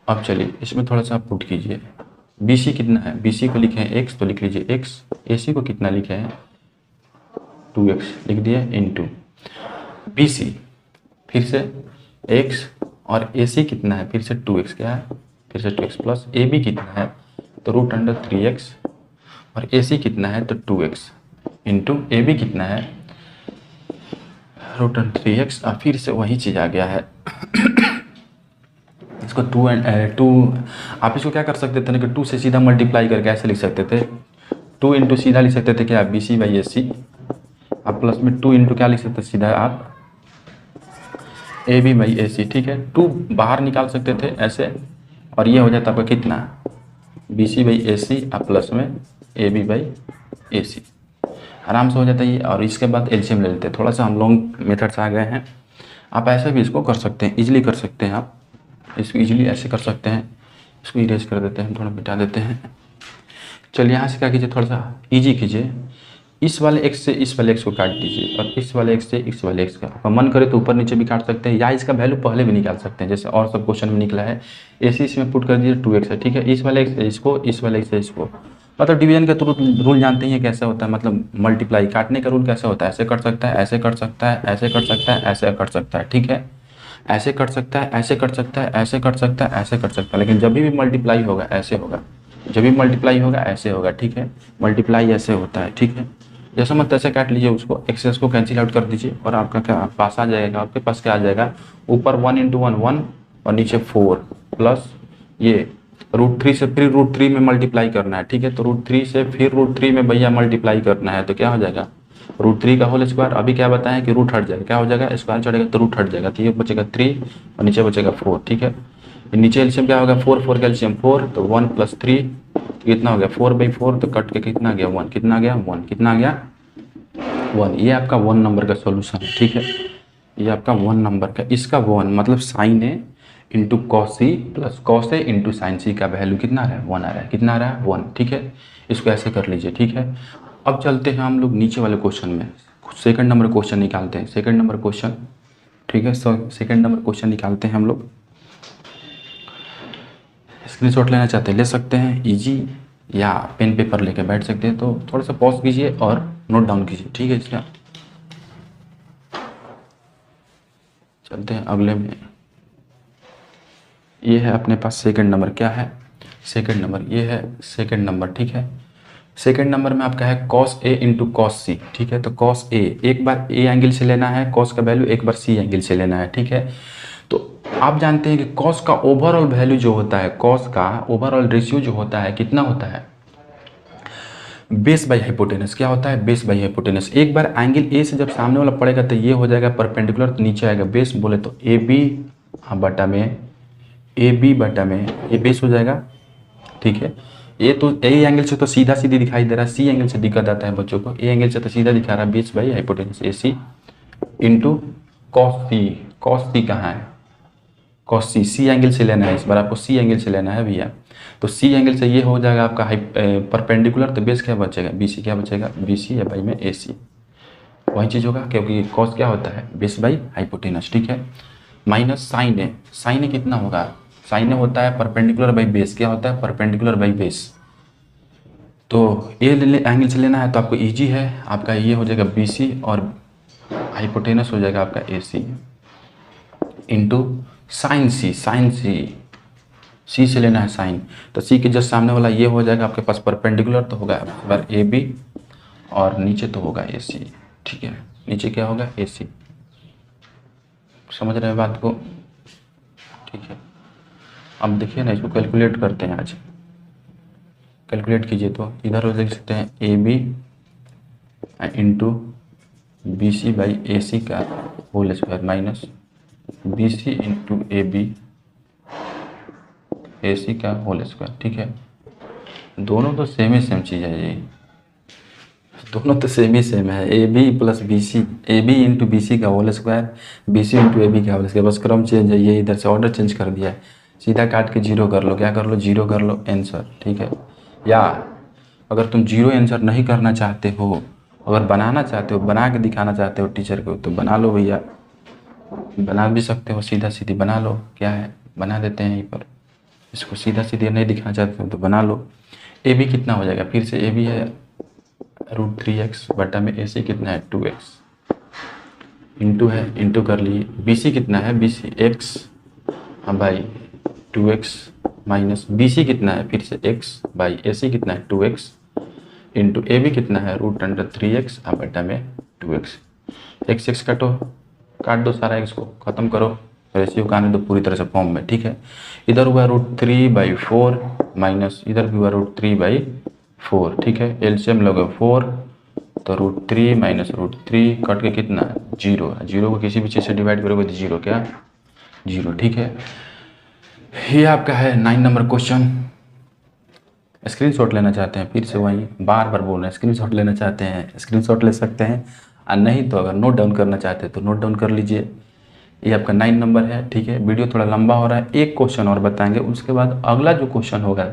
अब चलिए इसमें थोड़ा सा आप पुट कीजिए, बी सी कितना है, बी सी को लिखे हैं एक्स, तो लिख लीजिए एक्स, ए सी को कितना लिखे हैं 2x लिख दिया, इंटू बी सी फिर से x, और ए सी कितना है फिर से 2x, क्या है फिर से 2x, प्लस ए बी कितना है तो √3x, और ए सी कितना है तो 2x, इंटू ए बी कितना है √3x, और फिर से वही चीज़ आ गया है इसको टू आप इसको क्या कर सकते थे ना कि 2 से सीधा मल्टीप्लाई करके ऐसे लिख सकते थे, 2 इंटू सीधा लिख सकते थे क्या, बी सी बाई ए सी। आप प्लस में 2 इंटू क्या लिख सकते थे सीधा आप, ए बी बाई ए सी। ठीक है, 2 बाहर निकाल सकते थे ऐसे, और ये हो जाता आपका कितना, बी सी बाई ए सी, आप प्लस में ए बी बाई ए सी, आराम से हो जाता है ये। और इसके बाद एलसीएम ले लेते हैं। थोड़ा सा हम लॉन्ग मेथड से आ गए हैं, आप ऐसे भी इसको कर सकते हैं, इजीली कर सकते हैं आप इसको, इजीली ऐसे कर सकते हैं। इसको इरेज कर देते हैं, थोड़ा मिटा देते हैं। चलिए यहाँ से क्या कीजिए, थोड़ा सा इजी कीजिए, इस वाले एक्स से इस वाले एक्स को काट दीजिए, और इस वाले एक्स से इस वाले एक्स का, आपका मन करे तो ऊपर नीचे भी काट सकते हैं, या इसका वैल्यू पहले भी निकाल सकते हैं, जैसे और सब क्वेश्चन में निकला है। ऐसे इसमें पुट कर दीजिए 2x है। ठीक है, इस वाले एक्स से इसको, इस वाले एक्स से इसको, मतलब डिवीजन का तो रूल जानते ही है कैसे होता है, मतलब मल्टीप्लाई काटने का रूल कैसे होता है, ऐसे कर सकता है, ऐसे कर सकता है, ऐसे कर सकता है, ऐसे कर सकता है। ठीक है, ऐसे कर सकता है, ऐसे कर सकता है, ऐसे कर सकता है, ऐसे कर सकता है, लेकिन जब भी मल्टीप्लाई होगा ऐसे होगा, जब भी मल्टीप्लाई होगा ऐसे होगा। ठीक है, मल्टीप्लाई ऐसे होता है। ठीक है, जैसा मत तैसे काट लीजिए उसको, एक्सेस को कैंसिल आउट कर दीजिए, और आपका क्या पास आ जाएगा, आपके पास क्या आ जाएगा, ऊपर 1 इंटू 1 1 और नीचे 4 प्लस ये √3 से फिर √3 में मल्टीप्लाई करना है। ठीक है, तो √3 से फिर √3 में भैया मल्टीप्लाई करना है, तो क्या हो जाएगा, √3 का होल स्क्वायर। अभी क्या बताएं कि रूट हट जाएगा, क्या हो जाएगा, स्क्वायर चढ़ेगा तो रूट हट जाएगा, तो ये बचेगा 3 और नीचे बचेगा 4। ठीक है, नीचे एलसीएम क्या होगा, 4 4 का एलसीएम 4, तो 1 + 3 कितना हो गया, 4/4, तो कट के कितना गया 1, कितना आ गया 1, कितना आ गया 1। ये आपका 1 नंबर का सॉल्यूशन है। ठीक है, ये आपका 1 नंबर का, इसका 1 मतलब sine A into cos C plus cos A into sine C का वैल्यू कितना आ रहा है, 1 आ रहा है, कितना आ रहा है 1। ठीक है, इसको ऐसे कर लीजिए। ठीक है, अब चलते हैं हम लोग नीचे वाले क्वेश्चन में, सेकंड नंबर क्वेश्चन निकालते हैं, सेकंड नंबर क्वेश्चन। ठीक है, सेकंड नंबर क्वेश्चन निकालते हैं हम लोग। स्क्रीनशॉट लेना चाहते हैं ले सकते हैं, इजी, या पेन पेपर लेके बैठ सकते हैं, तो थोड़ा सा पॉज कीजिए और नोट डाउन कीजिए। ठीक है, इसका चलते हैं अगले में। ये है अपने पास सेकंड नंबर, क्या है सेकंड नंबर, ये है सेकंड नंबर। ठीक है, सेकंड नंबर में आपका है कॉस ए इंटू कॉस सी। ठीक है, तो कॉस ए एक बार ए एंगल से लेना है, कॉस का वैल्यू एक बार सी एंगल से लेना है। ठीक है, तो आप जानते हैं कि कॉस का ओवरऑल वैल्यू जो होता है, कॉस का ओवरऑल रेशियो जो होता है कितना होता है, बेस बाई हाइपोटेनस। क्या होता है, बेस बाई हाइपोटेनस। एक बार एंगल ए से जब सामने वाला पड़ेगा तो ये हो जाएगा परपेंडिकुलर, तो नीचे आएगा बेस, बोले तो ए बी बटा में ए बी बटा में ये बेस हो जाएगा। ठीक है, ये तो ए एंगल से तो सीधा सीधी दिखाई दे रहा है, सी एंगल से दिक्कत आता है बच्चों को, ए एंगल से तो सीधा दिखा रहा है, base by hypotenuse A C into cos C. Cos C कहाँ है, कॉस सी, सी एंगल से लेना है, इस बार आपको सी एंगल से लेना है भैया, तो सी एंगल से ये हो जाएगा आपका परपेंडिकुलर, तो बेस क्या बचेगा, बी सी, क्या बचेगा बी सी या बाई में ए सी, वही चीज़ होगा, क्योंकि कॉस क्या होता है, बेस बाई हाइपोटेनस। ठीक है, माइनस साइन ए, साइन ए कितना होगा, साइन ए होता है परपेंडिकुलर बाई बेस, क्या होता है परपेंडिकुलर बाई बेस, तो ए एंगल से लेना है तो आपको इजी है, आपका ये हो जाएगा बी सी और हाइपोटेनस हो जाएगा आपका ए सी इंटू साइन सी, साइन सी, सी से लेना है साइन, तो सी के जस्ट सामने वाला ये हो जाएगा आपके पास परपेंडिकुलर, तो होगा इस बार ए बी और नीचे तो होगा ए सी। ठीक है, नीचे क्या होगा ए सी, समझ रहे हैं बात को। ठीक है, अब देखिए ना, इसको कैलकुलेट करते हैं आज, कैलकुलेट कीजिए तो इधर हो देख सकते हैं A B into B C by A C का whole square minus B C into A B A C का होल स्क्वायर। ठीक है, दोनों तो सेम ही सेम चीज़ है, ये दोनों तो सेम ही सेम है, A B plus B C, A B into B C का whole square, B C into A B का होल स्क्वायर, बस क्रम चेंज है, ये इधर से ऑर्डर चेंज कर दिया है, सीधा काट के जीरो कर लो, क्या कर लो जीरो कर लो आंसर। ठीक है, या अगर तुम जीरो आंसर नहीं करना चाहते हो, अगर बनाना चाहते हो, बना के दिखाना चाहते हो टीचर को, तो बना लो भैया, बना भी सकते हो, सीधा सीधी बना लो, क्या है बना देते हैं यहीं पर, इसको सीधा सीधे नहीं दिखाना चाहते हो तो बना लो। ए बी कितना हो जाएगा, फिर से ए बी है √3x बटा में ए सी कितना है 2x, इंटू है, इंटू कर लिए, बी सी कितना है B C x by 2x minus B C कितना है फिर से x बाई ए सी कितना है 2x इंटू ए बी कितना है √3x बटा में 2x। x काटो, काट दो सारा x को, ख़त्म करो, रेशियो का आने दो पूरी तरह से फॉर्म में, ठीक है। इधर हुआ √3/4 माइनस इधर भी हुआ √3/4, ठीक है। एलसीएम लोगे 4 तो √3 माइनस √3 कट के कितना है 0, 0 को किसी भी चीज़ से डिवाइड करोगे तो 0 क्या 0, ठीक है। ये आपका है 9 नंबर क्वेश्चन। स्क्रीनशॉट लेना चाहते हैं, फिर से वही बार बार बोल रहे हैं, स्क्रीनशॉट लेना चाहते हैं स्क्रीनशॉट ले सकते हैं, और नहीं तो अगर नोट डाउन करना चाहते हैं तो नोट डाउन कर लीजिए। ये आपका 9 नंबर है, ठीक है। वीडियो थोड़ा लंबा हो रहा है, एक क्वेश्चन और बताएंगे, उसके बाद अगला जो क्वेश्चन होगा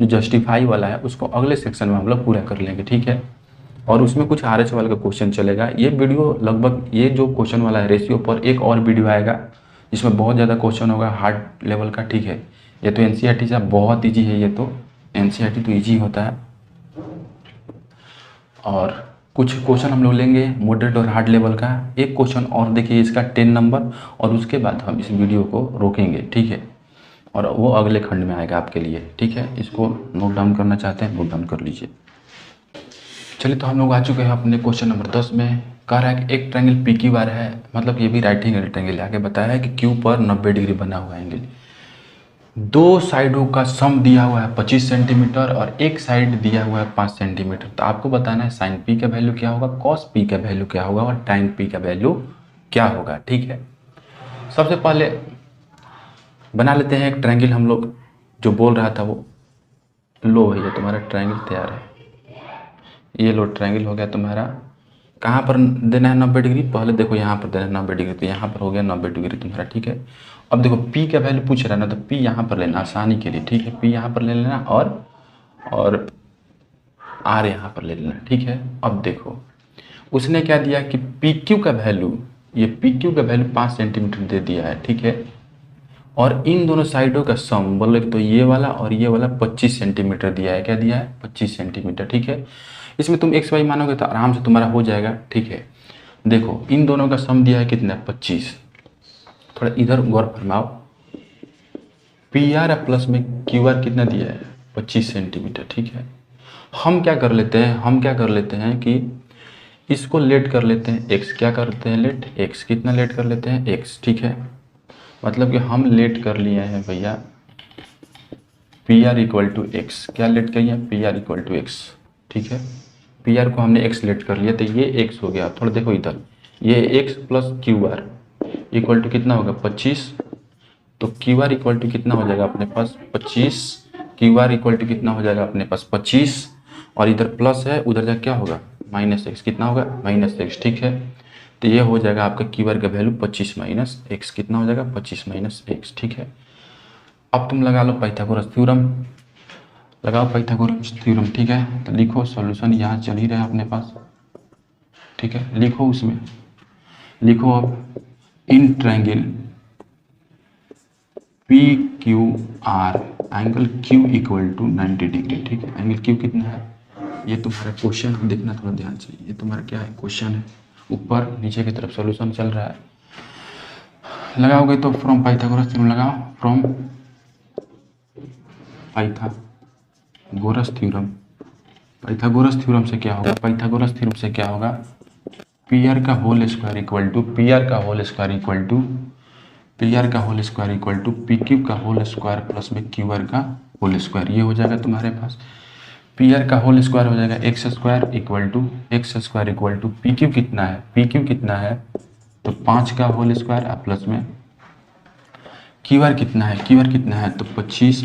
जो जस्टिफाई वाला है उसको अगले सेक्शन में हम लोग पूरा कर लेंगे, ठीक है। और उसमें कुछ RH वाले का क्वेश्चन चलेगा। ये वीडियो लगभग ये जो क्वेश्चन वाला है रेशियो पर एक और वीडियो आएगा जिसमें बहुत ज़्यादा क्वेश्चन होगा हार्ड लेवल का, ठीक है। ये तो NCERT से बहुत ईजी है, ये तो NCERT तो ईजी होता है। और कुछ क्वेश्चन हम लोग लेंगे मॉडरेट और हार्ड लेवल का, एक क्वेश्चन और देखिए इसका 10 नंबर, और उसके बाद हम इस वीडियो को रोकेंगे, ठीक है। और वो अगले खंड में आएगा आपके लिए, ठीक है। इसको नोट डाउन करना चाहते हैं नोट डाउन कर लीजिए। चलिए तो हम लोग आ चुके हैं अपने क्वेश्चन नंबर 10 में। कह रहा है कि एक ट्रायंगल PQR है, मतलब ये भी राइट एंगल ट्रायंगल, आगे बताया है कि Q पर 90 डिग्री बना हुआ एंगल, दो साइडों का सम दिया हुआ है 25 सेंटीमीटर और एक साइड दिया हुआ है 5 सेंटीमीटर। तो आपको बताना है साइन P का वैल्यू क्या होगा, कॉस P का वैल्यू क्या होगा और टाइन P का वैल्यू क्या होगा, ठीक है। सबसे पहले बना लेते हैं एक ट्रायंगल। हम लोग जो बोल रहा था वो लो भैया तुम्हारा ट्रायंगल तैयार है, ये लो ट्रायंगल हो गया तुम्हारा। कहाँ पर देना है 90 डिग्री, पहले देखो यहाँ पर देना है 90 डिग्री, तो यहाँ पर हो गया 90 डिग्री तुम्हारा, ठीक है। अब देखो P का वैल्यू पूछ रहा है ना, तो P यहाँ पर लेना आसानी के लिए, ठीक है। P यहाँ पर ले लेना और R यहाँ पर ले लेना, ठीक है। अब देखो उसने क्या दिया कि PQ का वैल्यू, ये PQ का वैल्यू 5 सेंटीमीटर दे दिया है, ठीक है। और इन दोनों साइडों का सम बोले तो ये वाला और ये वाला 25 सेंटीमीटर दिया है, क्या दिया है 25 सेंटीमीटर, ठीक है। इसमें तुम XY मानोगे तो आराम से तुम्हारा हो जाएगा, ठीक है। देखो इन दोनों का सम दिया है कितना 25, थोड़ा इधर गौर फरमाओ। PR प्लस में QR कितना दिया है 25 सेंटीमीटर, ठीक है। हम क्या कर लेते हैं कि इसको लेट कर लेते हैं X, क्या करते हैं लेट X, कितना लेट कर लेते हैं X, ठीक है। मतलब कि हम लेट कर लिए हैं भैया PR = X, क्या लेट करिए PR = X, ठीक है। PR को हमने X लेट कर लिया तो ये X हो गया। थोड़ा देखो इधर, ये X plus QR equal to कितना होगा 25, तो QR इक्वल टू कितना हो जाएगा अपने पास 25, QR इक्वल टू कितना हो जाएगा अपने पास 25, और इधर प्लस है उधर जा क्या होगा -x, कितना होगा -x, ठीक है। तो ये हो जाएगा आपका QR का वैल्यू 25 - x, कितना हो जाएगा 25 - x, ठीक है। अब तुम लगा लो पाइथागोरस थ्योरम, लगाओ पाइथागोरस थ्योरम, ठीक है। तो लिखो सॉल्यूशन यहाँ चल ही रहा है अपने पास, ठीक है। लिखो उसमें लिखो अब in triangle PQR angle Q = 90 degree, ठीक है। एंगल Q कितना है, ये तुम्हारा क्वेश्चन देखना थोड़ा ध्यान से, ये तुम्हारा क्या है क्वेश्चन है, ऊपर नीचे की तरफ सॉल्यूशन चल रहा है। लगाओगे तो फ्रॉम पाइथागोरस थ्योरम लगाओ, फ्रॉम पाइथागोरस थ्योरम से क्या होगा, पाइथागोरस थ्योरम से क्या होगा, PR का whole square equal to PQ का होल स्क्वायर प्लस में QR का होल स्क्वायर, ये हो जाएगा तुम्हारे पास। PR का होल स्क्वायर हो जाएगा x square equal to PQ कितना है तो 5 का होल स्क्वायर प्लस में QR कितना है तो 25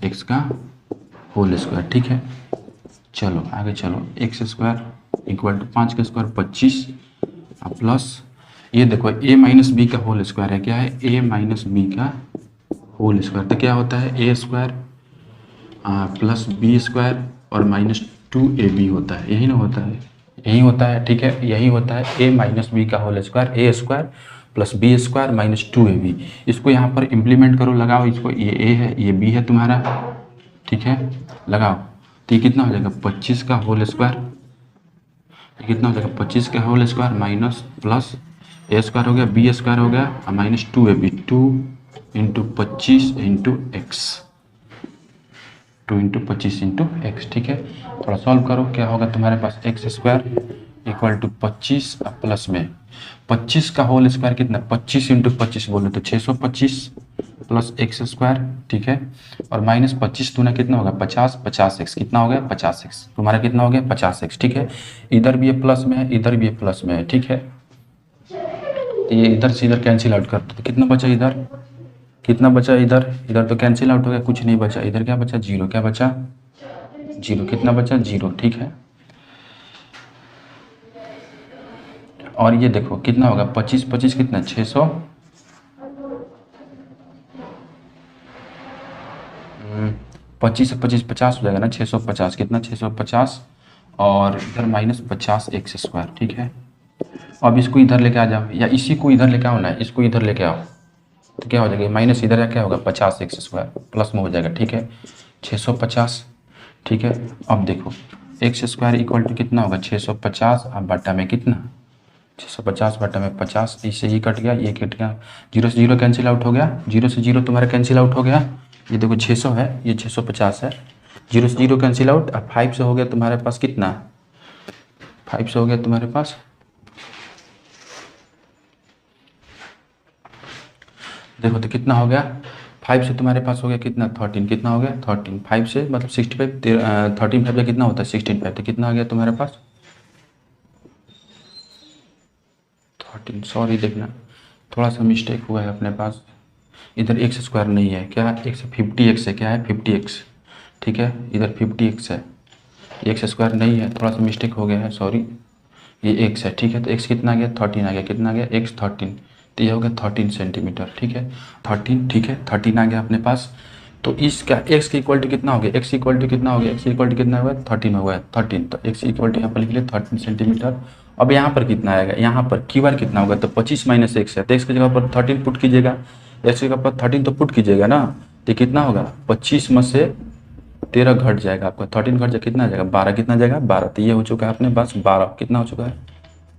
- x का होल स्क्वायर, ठीक है। चलो आगे चलो, x स्क्वायर इक्वल टू 5 का स्क्वायर 25 प्लस ये देखो a - b का होल स्क्वायर है, क्या है a - b का होल स्क्वायर, तो क्या होता है a square plus b square और -2ab होता है, यही ना होता है, यही होता है, ठीक है। यही होता है a - b का whole square, a square plus b square -2ab। इसको यहाँ पर इम्प्लीमेंट करो, लगाओ इसको, ये a है ये b है तुम्हारा, ठीक है। लगाओ तो ये कितना हो जाएगा 25 का होल स्क्वायर, ये कितना हो जाएगा 25 का whole square minus plus a square हो गया b स्क्वायर हो गया -2ab, 2 × 25 × x, 2 × 25 × x, ठीक है। थोड़ा सॉल्व करो, क्या होगा तुम्हारे पास x square equal to 25 plus में 25 का होल स्क्वायर कितना, 25 इंटू 25 बोले तो 625 प्लस एक्स स्क्वायर, ठीक है। और माइनस 25 दूना कितना होगा 50, 50x कितना हो गया 50x, तुम्हारा कितना हो गया 50x, ठीक है। इधर भी ये प्लस में है, इधर भी ये प्लस में है, ठीक है। तो ये इधर से इधर कैंसिल आउट कर दो, तो कितना बचा इधर, कितना बचा इधर, इधर तो कैंसिल आउट हो गया, कुछ नहीं बचा। इधर क्या बचा, जीरो, क्या बचा जीरो, कितना बचा जीरो, ठीक है। और ये देखो कितना होगा 25 25 कितना 600, 25 से 25 50 हो जाएगा ना, 650 कितना 650, और इधर माइनस 50 एक्स स्क्वायर, ठीक है। अब इसको इधर लेके आ जाओ, या इसी को इधर लेके आओ ना, इसको इधर लेके आओ तो क्या हो जाएगा, माइनस इधर या क्या होगा 50 एक्स स्क्वायर प्लस में हो जाएगा, ठीक है 650, ठीक है। अब देखो एक्स स्क्वायर इक्वल टू कितना होगा 650, अब बटा में कितना 650 बटा में 50, इससे ये कट गया, ये कट गया, जीरो से जीरो कैंसिल आउट हो गया, जीरो से जीरो तुम्हारा कैंसिल आउट हो गया। ये देखो 600 है, ये 650 है, जीरो से जीरो कैंसिल आउट। अब 5 से हो गया तुम्हारे पास कितना, 5 से हो गया तुम्हारे पास, देखो तो कितना हो गया 5 से तुम्हारे पास हो गया कितना 13, कितना हो गया 13, 5 से मतलब 65, 13 5 कितना होता है 65, तो कितना आ गया तुम्हारे पास 13, सॉरी देखना थोड़ा सा मिस्टेक हुआ है अपने पास, इधर एक्स स्क्वायर नहीं है, क्या है एक्स 50x है, क्या है 50x, ठीक है, इधर 50x है, एक्स स्क्वायर नहीं है, थोड़ा सा मिस्टेक हो गया है, सॉरी, ये एक्स है, ठीक है। तो एक्स कितना आ गया 13 आ गया, कितना आ गया एक्स 13, तो ये हो गया 13 सेंटीमीटर, ठीक है 13, ठीक है 13 आ गया अपने पास। तो इसका एक्स की इक्वल टू कितना हो गया, एक्स इक्वल टू कितना हो गया, एक्स इक्वल टू कितना हुआ 13 हो गया 13, तो एक्स इक्वल टू यहाँ पर लिख लिया 13 सेंटीमीटर। अब यहाँ पर कितना आएगा, यहाँ पर क्यू आर कितना होगा, तो 25 माइनस एक्स है, तो एक्स की जगह पर 13 पुट कीजिएगा, एक्स की जगह पर 13 तो पुट कीजिएगा ना, तो कितना होगा 25 में से 13 घट जाएगा आपका, 13 घट जाएगा कितना आ जाएगा 12, कितना जाएगा 12, तो ये हो चुका है अपने पास 12, कितना हो चुका है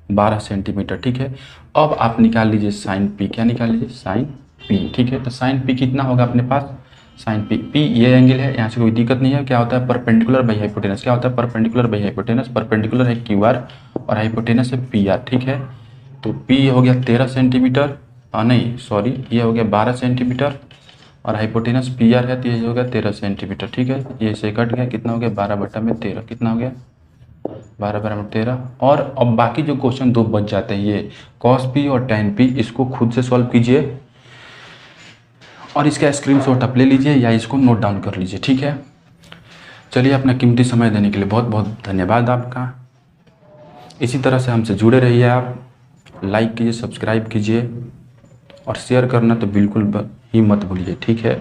12 सेंटीमीटर, ठीक है। अब आप निकाल लीजिए साइन पी, क्या निकाल लीजिए साइन पी, ठीक है। तो साइन पी कितना होगा अपने पास, साइन पी, पी ये एंगल है, यहाँ से कोई दिक्कत नहीं है, क्या होता है परपेंडिकुलर बाई हाइपोटेनस, क्या होता है परपेंडिकुलर बाई हाइपोटेनस, परपेंडिकुलर है क्यू आर और हाइपोटेनस है पी आर, ठीक है। तो पी हो गया 13 सेंटीमीटर, नहीं सॉरी ये हो गया 12 सेंटीमीटर, और हाइपोटेनस पी आर है तो ये हो गया 13 सेंटीमीटर, ठीक है। ये से कट गया, कितना हो गया 12 बटा में 13, कितना हो गया 12 बटा में 13। और अब बाकी जो क्वेश्चन दो बच जाते हैं, ये कॉस पी और टेन पी, इसको खुद से सॉल्व कीजिए और इसका स्क्रीनशॉट आप ले लीजिए या इसको नोट डाउन कर लीजिए, ठीक है। चलिए अपना कीमती समय देने के लिए बहुत बहुत धन्यवाद आपका। इसी तरह से हमसे जुड़े रहिए, आप लाइक कीजिए, सब्सक्राइब कीजिए और शेयर करना तो बिल्कुल ही मत भूलिए, ठीक है।